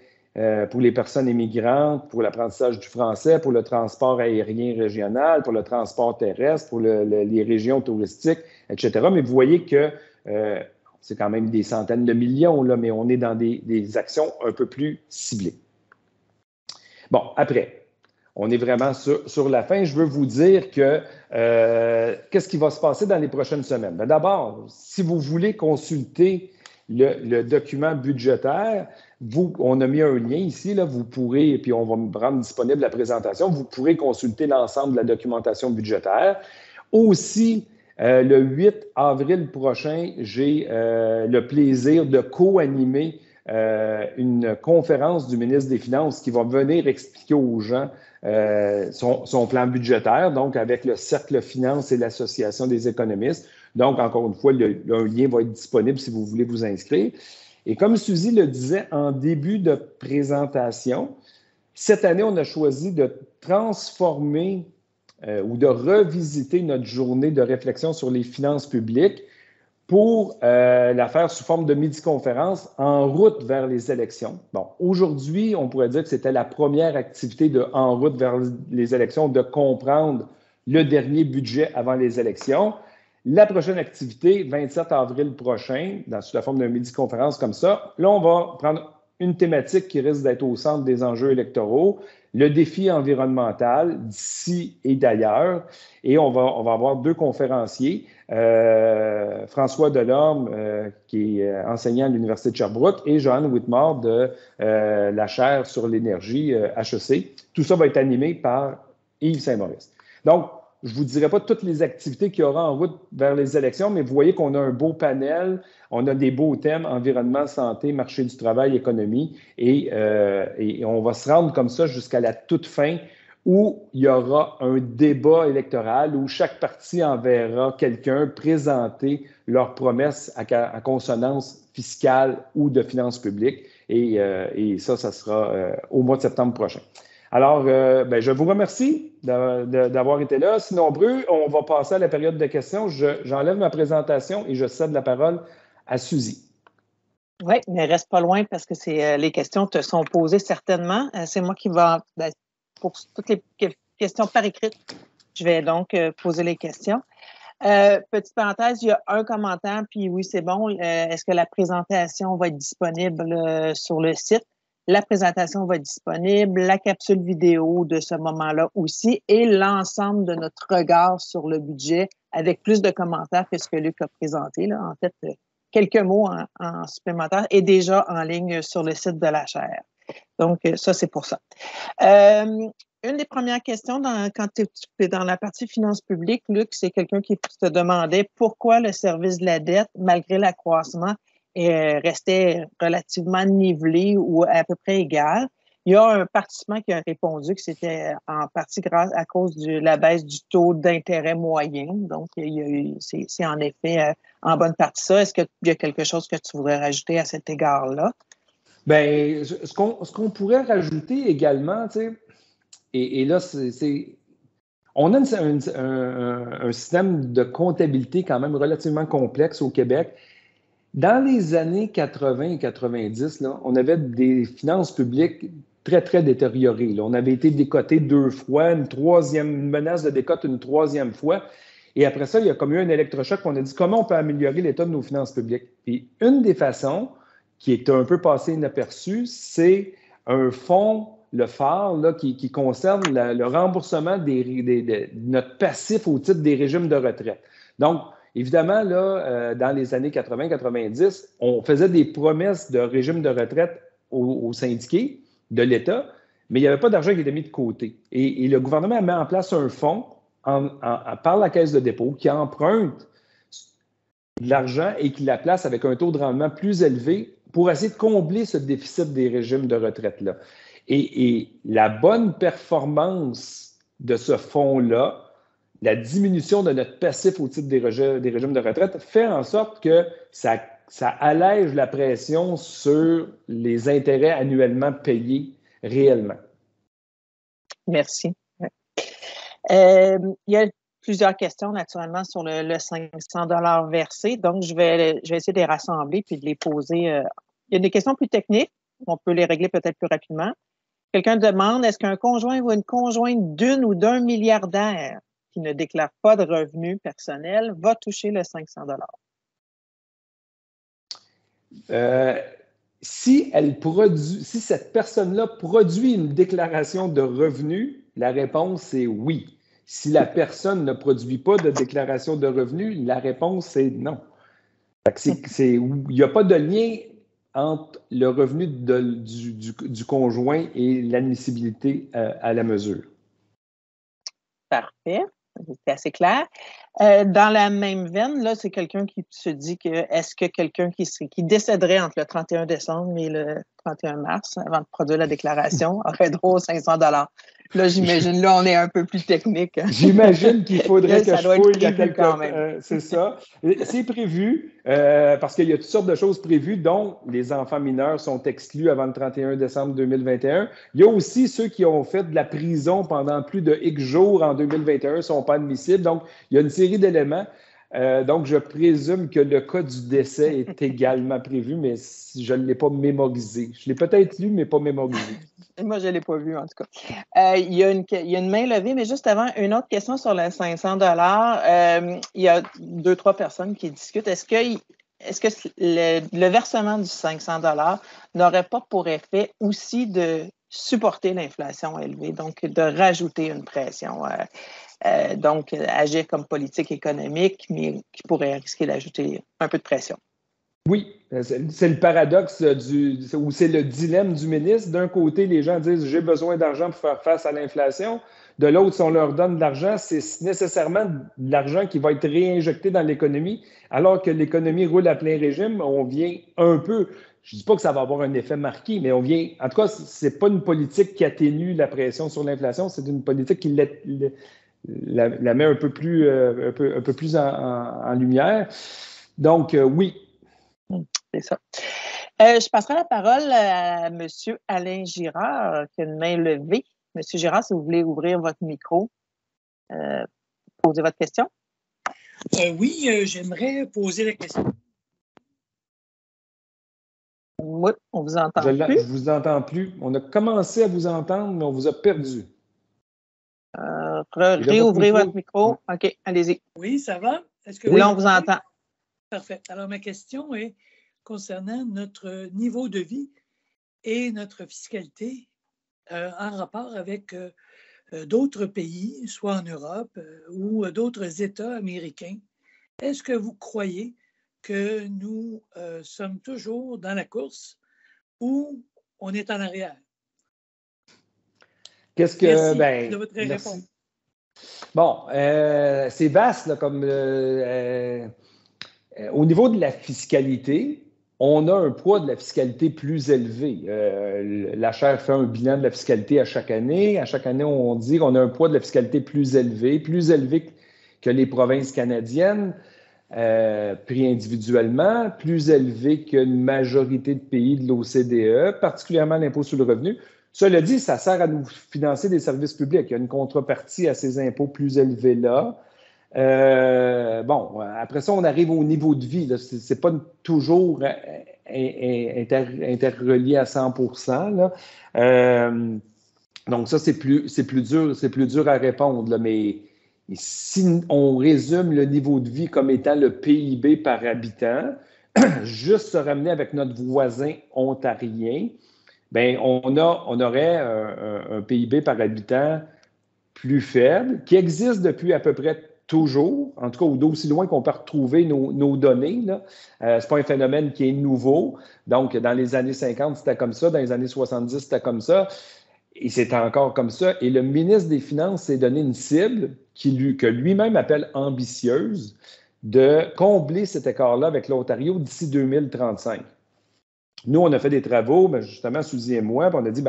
pour les personnes immigrantes, pour l'apprentissage du français, pour le transport aérien régional, pour le transport terrestre, pour les régions touristiques, etc. Mais vous voyez que c'est quand même des centaines de millions, là, mais on est dans des actions un peu plus ciblées. Bon, après. On est vraiment sur la fin. Je veux vous dire que qu'est-ce qui va se passer dans les prochaines semaines? Bien, d'abord, si vous voulez consulter le document budgétaire, on a mis un lien ici, là, vous pourrez, puis on va me rendre disponible la présentation, vous pourrez consulter l'ensemble de la documentation budgétaire. Aussi, le 8 avril prochain, j'ai le plaisir de co-animer une conférence du ministre des Finances qui va venir expliquer aux gens son plan budgétaire, donc avec le Cercle Finance et l'Association des économistes. Donc, encore une fois, un lien va être disponible si vous voulez vous inscrire. Et comme Suzy le disait en début de présentation, cette année, on a choisi de transformer ou de revisiter notre journée de réflexion sur les finances publiques pour la faire sous forme de midi-conférence en route vers les élections. Bon, aujourd'hui, on pourrait dire que c'était la première activité en route vers les élections, de comprendre le dernier budget avant les élections. La prochaine activité, 27 avril prochain, sous la forme d'une midi-conférence comme ça, là, on va prendre une thématique qui risque d'être au centre des enjeux électoraux, le défi environnemental d'ici et d'ailleurs. Et on va avoir deux conférenciers, François Delorme, qui est enseignant à l'Université de Sherbrooke, et Joanne Whitmore de la chaire sur l'énergie HEC. Tout ça va être animé par Yves Saint-Maurice. Donc, je ne vous dirai pas toutes les activités qu'il y aura en route vers les élections, mais vous voyez qu'on a un beau panel, on a des beaux thèmes, environnement, santé, marché du travail, économie, et on va se rendre comme ça jusqu'à la toute fin où il y aura un débat électoral où chaque parti enverra quelqu'un présenter leurs promesses à consonance fiscale ou de finances publiques, et ça sera au mois de septembre prochain. Alors, je vous remercie d'avoir été là. Si nombreux, on va passer à la période de questions. J'enlève ma présentation et je cède la parole à Suzy. Oui, mais reste pas loin parce que les questions te sont posées certainement. C'est moi qui vais, pour toutes les questions par écrit, je vais donc poser les questions. Petite parenthèse, il y a un commentaire, puis oui, c'est bon. Est-ce que la présentation va être disponible sur le site? La présentation va être disponible, la capsule vidéo de ce moment-là aussi, et l'ensemble de notre regard sur le budget avec plus de commentaires que ce que Luc a présenté. Là. En fait, quelques mots en supplémentaire est déjà en ligne sur le site de la chaire. Donc, ça, c'est pour ça. Une des premières questions quand tu es dans la partie finances publiques, Luc, c'est quelqu'un qui te demandait pourquoi le service de la dette, malgré l'accroissement, restait relativement nivelé ou à peu près égal. Il y a un participant qui a répondu que c'était en partie grâce à cause de la baisse du taux d'intérêt moyen. Donc, c'est en effet en bonne partie ça. Est-ce qu'il y a quelque chose que tu voudrais rajouter à cet égard-là? Bien, ce qu'on pourrait rajouter également, tu sais, et là, on a un système de comptabilité quand même relativement complexe au Québec. Dans les années 80 et 90, là, on avait des finances publiques très, très détériorées. Là. On avait été décoté 2 fois, une menace de décote une 3e fois. Et après ça, il y a comme eu un électrochoc. On a dit comment on peut améliorer l'état de nos finances publiques. Et une des façons qui est un peu passée inaperçue, c'est un fonds, le phare, là, qui concerne le remboursement de notre passif au titre des régimes de retraite. Donc, évidemment, là, dans les années 80-90, on faisait des promesses de régime de retraite aux syndiqués de l'État, mais il n'y avait pas d'argent qui était mis de côté. Et le gouvernement a mis en place un fonds par la Caisse de dépôt qui emprunte de l'argent et qui la place avec un taux de rendement plus élevé pour essayer de combler ce déficit des régimes de retraite-là. Et la bonne performance de ce fonds-là, la diminution de notre passif au titre des régimes de retraite fait en sorte que ça allège la pression sur les intérêts annuellement payés réellement. Merci. Il y a plusieurs questions, naturellement, sur le 500 $ versé. Donc, je vais essayer de les rassembler puis de les poser. Il y a des questions plus techniques. On peut les régler peut-être plus rapidement. Quelqu'un demande, est-ce qu'un conjoint ou une conjointe d'une ou d'un milliardaire qui ne déclare pas de revenus personnels va toucher le 500 $? Si cette personne-là produit une déclaration de revenus, la réponse est oui. Si la personne ne produit pas de déclaration de revenus, la réponse est non. Il n'y a pas de lien entre le revenu du conjoint et l'admissibilité à la mesure. Parfait. C'est assez clair. Dans la même veine, là, c'est quelqu'un qui se dit que est-ce que quelqu'un qui décéderait entre le 31 décembre et le 31 mars, avant de produire la déclaration, aurait droit aux 500 $. Là, j'imagine, là, on est un peu plus technique. J'imagine qu'il faudrait que je fouille il y a quelques... c'est ça. C'est prévu parce qu'il y a toutes sortes de choses prévues, dont les enfants mineurs sont exclus avant le 31 décembre 2021. Il y a aussi ceux qui ont fait de la prison pendant plus de X jours en 2021 ne sont pas admissibles. Donc, il y a une série d'éléments. Donc, je présume que le cas du décès est également prévu, mais je ne l'ai pas mémorisé. Je l'ai peut-être lu, mais pas mémorisé. Moi, je ne l'ai pas vu, en tout cas. Il y a une main levée, mais juste avant, une autre question sur les 500 $. Il y a 2-3 personnes qui discutent. Est-ce que le versement du 500 $ n'aurait pas pour effet aussi de supporter l'inflation élevée, donc de rajouter une pression? Donc, agir comme politique économique, mais qui pourrait risquer d'ajouter un peu de pression. Oui, c'est le paradoxe ou c'est le dilemme du ministre. D'un côté, les gens disent « j'ai besoin d'argent pour faire face à l'inflation ». De l'autre, si on leur donne de l'argent, c'est nécessairement de l'argent qui va être réinjecté dans l'économie, alors que l'économie roule à plein régime. On vient un peu, je ne dis pas que ça va avoir un effet marqué, mais on vient, en tout cas, ce n'est pas une politique qui atténue la pression sur l'inflation, c'est une politique qui la met un peu plus, en lumière. Donc, oui. C'est ça. Je passerai la parole à M. Alain Girard, qui a une main levée. M. Girard, si vous voulez ouvrir votre micro, poser votre question. Oui, j'aimerais poser la question. Oui, on vous entend plus. Je vous entends plus. On a commencé à vous entendre, mais on vous a perdu. Réouvrez votre micro. OK, allez-y. Oui, ça va? Est-ce que oui, on vous entend. Parfait. Alors, ma question est concernant notre niveau de vie et notre fiscalité en rapport avec d'autres pays, soit en Europe ou d'autres États américains. Est-ce que vous croyez que nous sommes toujours dans la course ou on est en arrière? Qu'est-ce que. Merci Ben, de votre merci. réponse. Bon, c'est vaste, là, comme. Au niveau de la fiscalité, on a un poids de la fiscalité plus élevé. La Chaire fait un bilan de la fiscalité à chaque année. À chaque année, on dit qu'on a un poids de la fiscalité plus élevé que les provinces canadiennes, pris individuellement, plus élevé qu'une majorité de pays de l'OCDE, particulièrement l'impôt sur le revenu. Cela dit, ça sert à nous financer des services publics. Il y a une contrepartie à ces impôts plus élevés-là. Bon, après ça, on arrive au niveau de vie. Ce n'est pas toujours interrelié à 100%. Là. Donc ça, c'est plus dur à répondre. Là, mais si on résume le niveau de vie comme étant le PIB par habitant, juste se ramener avec notre voisin ontarien, bien, on aurait un PIB par habitant plus faible, qui existe depuis à peu près toujours, en tout cas d'aussi loin qu'on peut retrouver nos données. Ce n'est pas un phénomène qui est nouveau. Donc, dans les années 50, c'était comme ça. Dans les années 70, c'était comme ça. Et c'est encore comme ça. Et le ministre des Finances s'est donné une cible que lui-même appelle ambitieuse de combler cet écart-là avec l'Ontario d'ici 2035. Nous, on a fait des travaux, justement, Suzy et moi, puis on a dit,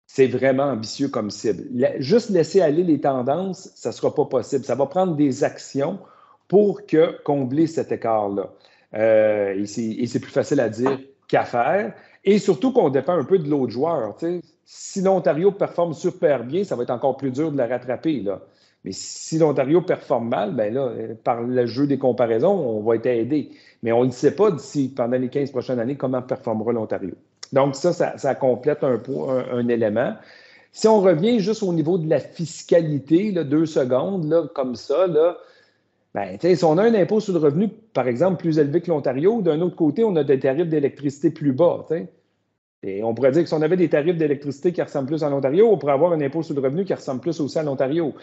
c'est vraiment ambitieux comme cible. Juste laisser aller les tendances, ça ne sera pas possible. Ça va prendre des actions pour combler cet écart-là. Et c'est plus facile à dire qu'à faire. Et surtout qu'on dépend un peu de l'autre joueur. T'sais. Si l'Ontario performe super bien, ça va être encore plus dur de la rattraper. Là. Mais si l'Ontario performe mal, bien là, par le jeu des comparaisons, on va être aidé. Mais on ne sait pas d'ici, pendant les 15 prochaines années, comment performera l'Ontario. Donc, ça complète un élément. Si on revient juste au niveau de la fiscalité, là, 2 secondes, là, comme ça, là, si on a un impôt sur le revenu, par exemple, plus élevé que l'Ontario, d'un autre côté, on a des tarifs d'électricité plus bas. Et on pourrait dire que si on avait des tarifs d'électricité qui ressemblent plus à l'Ontario, on pourrait avoir un impôt sur le revenu qui ressemble plus aussi à l'Ontario.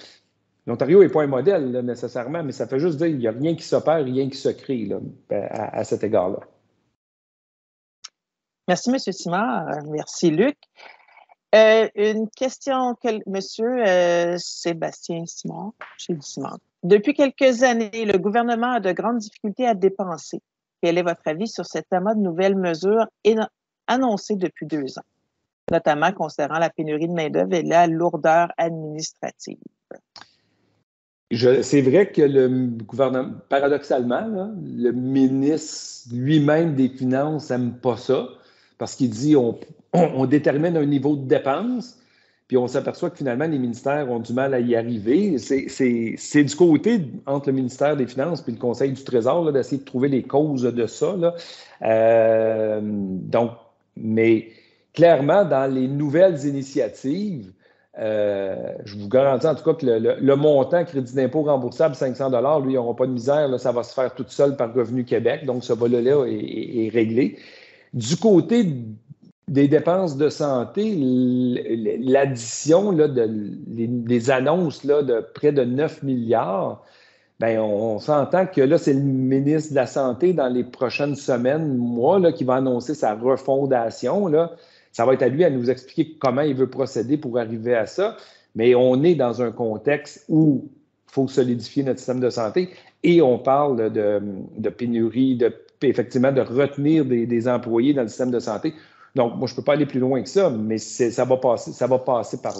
L'Ontario n'est pas un modèle là, nécessairement, mais ça fait juste dire qu'il n'y a rien qui s'opère, rien qui se crée là, à cet égard-là. Merci, M. Simard. Merci, Luc. Une question, M. Sébastien Simard, chez Simard. Depuis quelques années, le gouvernement a de grandes difficultés à dépenser. Quel est votre avis sur cet amas de nouvelles mesures annoncées depuis 2 ans, notamment concernant la pénurie de main-d'œuvre et la lourdeur administrative? C'est vrai que le gouvernement, paradoxalement, là, le ministre lui-même des Finances n'aime pas ça parce qu'il dit on détermine un niveau de dépenses, puis on s'aperçoit que finalement, les ministères ont du mal à y arriver. C'est du côté entre le ministère des Finances et le Conseil du Trésor là, d'essayer de trouver les causes de ça. Là. Donc, mais clairement, dans les nouvelles initiatives, je vous garantis en tout cas que le montant crédit d'impôt remboursable, 500 $, lui, il n'aura pas de misère. Là, ça va se faire tout seul par Revenu Québec. Donc, ce volet-là est réglé. Du côté des dépenses de santé, l'addition des annonces là, de près de 9 milliards, bien, on s'entend que là, c'est le ministre de la Santé dans les prochaines semaines, mois, là, qui va annoncer sa refondation. Là. Ça va être à lui à nous expliquer comment il veut procéder pour arriver à ça. Mais on est dans un contexte où il faut solidifier notre système de santé et on parle de pénurie, effectivement, de retenir des employés dans le système de santé. Donc, moi, je ne peux pas aller plus loin que ça, mais ça va passer par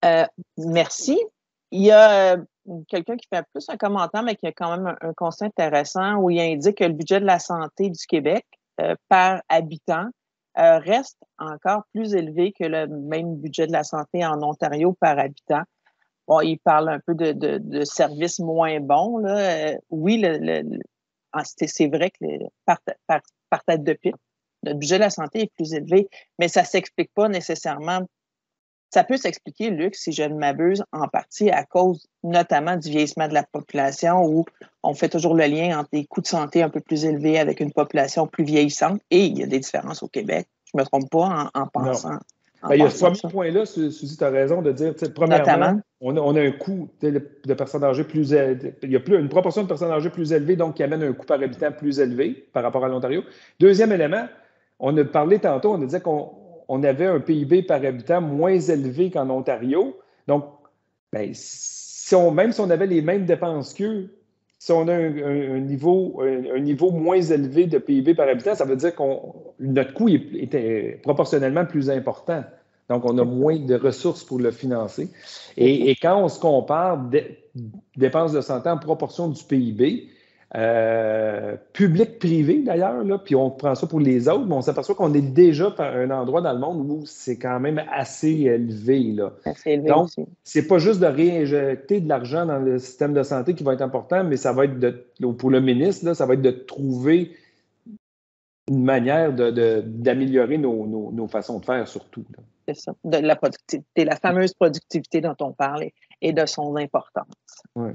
là. Merci. Il y a quelqu'un qui fait plus un commentaire, mais qui a quand même un constat intéressant où il indique que le budget de la santé du Québec par habitant reste encore plus élevé que le même budget de la santé en Ontario par habitant. Bon, il parle un peu de services moins bons. Là. Oui, c'est vrai que par tête de pile, notre budget de la santé est plus élevé, mais ça ne s'explique pas nécessairement ça peut s'expliquer, Luc, si je ne m'abuse, en partie à cause notamment du vieillissement de la population où on fait toujours le lien entre des coûts de santé un peu plus élevés avec une population plus vieillissante. Et il y a des différences au Québec. Je ne me trompe pas en pensant. Il y a ce premier point-là, Suzy, tu as raison de dire, premièrement, on a un coût de personnes âgées plus élevé. Il y a une proportion de personnes âgées plus élevée, donc qui amène un coût par habitant plus élevé par rapport à l'Ontario. Deuxième élément, on a parlé tantôt, on a dit qu'on avait un PIB par habitant moins élevé qu'en Ontario. Donc, même si on avait les mêmes dépenses qu'eux, si on a un niveau moins élevé de PIB par habitant, ça veut dire que notre coût était proportionnellement plus important. Donc, on a moins de ressources pour le financer. Et quand on se compare dépenses de santé en proportion du PIB, public-privé d'ailleurs, puis on prend ça pour les autres, mais on s'aperçoit qu'on est déjà par un endroit dans le monde où c'est quand même assez élevé. Là. Assez élevé. Donc, aussi. C'est pas juste de réinjecter de l'argent dans le système de santé qui va être important, mais ça va être pour le ministre, là, ça va être de trouver une manière d'améliorer nos façons de faire surtout. Là. C'est ça, de la productivité, la fameuse productivité dont on parle et de son importance. Ouais.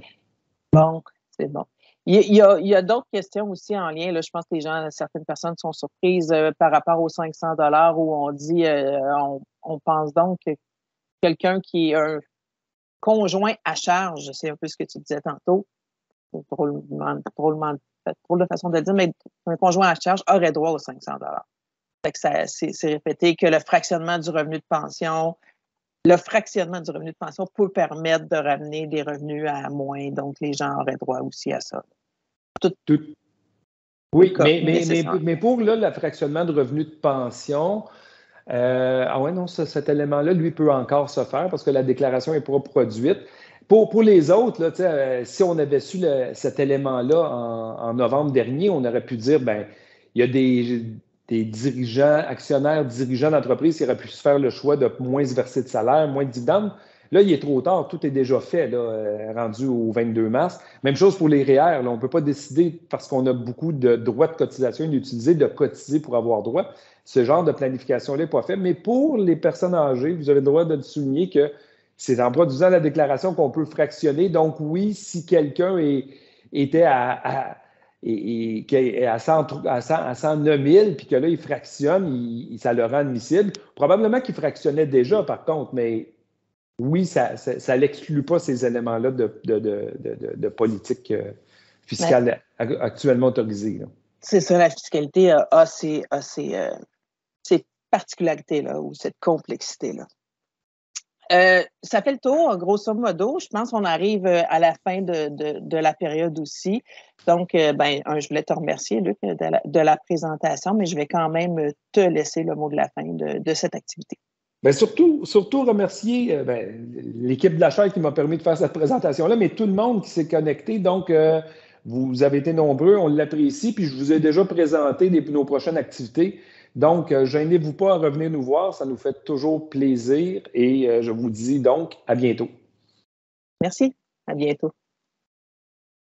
Bon, c'est bon. Il y a d'autres questions aussi en lien. Là, je pense que certaines personnes sont surprises par rapport aux 500 $ où on dit, on pense donc que quelqu'un qui est un conjoint à charge, c'est un peu ce que tu disais tantôt, drôlement de façon de dire, mais un conjoint à charge aurait droit aux 500 $. Fait que c'est répété que le fractionnement du revenu de pension peut permettre de ramener des revenus à moins, donc les gens auraient droit aussi à ça. Oui, mais pour là, le fractionnement de revenus de pension, cet élément-là, lui, peut encore se faire parce que la déclaration n'est pas produite. Pour les autres, là, si on avait su cet élément-là en novembre dernier, on aurait pu dire, il y a des dirigeants d'entreprise qui auraient pu se faire le choix de moins se verser de salaire, moins de dividendes. Là, il est trop tard, tout est déjà fait, là, rendu au 22 mars. Même chose pour les REER. Là, on ne peut pas décider, parce qu'on a beaucoup de droits de cotisation inutilisés, de cotiser pour avoir droit. Ce genre de planification-là n'est pas fait. Mais pour les personnes âgées, vous avez le droit de souligner que c'est en produisant la déclaration qu'on peut fractionner. Donc oui, si quelqu'un était à 109 000, puis que là, il fractionne, ça le rend admissible. Probablement qu'il fractionnait déjà, par contre, mais oui, ça n'exclut pas ces éléments-là de politique fiscale actuellement autorisée. Là. C'est ça, la fiscalité a ces particularités-là ou cette complexité-là. Ça fait le tour, grosso modo. Je pense qu'on arrive à la fin de la période aussi. Donc, je voulais te remercier, Luc, de la présentation, mais je vais quand même te laisser le mot de la fin de cette activité. Surtout remercier l'équipe de la Chaire qui m'a permis de faire cette présentation-là, mais tout le monde qui s'est connecté. Donc, vous avez été nombreux, on l'apprécie, puis je vous ai déjà présenté nos prochaines activités. Donc, gênez-vous pas à revenir nous voir, ça nous fait toujours plaisir et je vous dis donc à bientôt. Merci, à bientôt.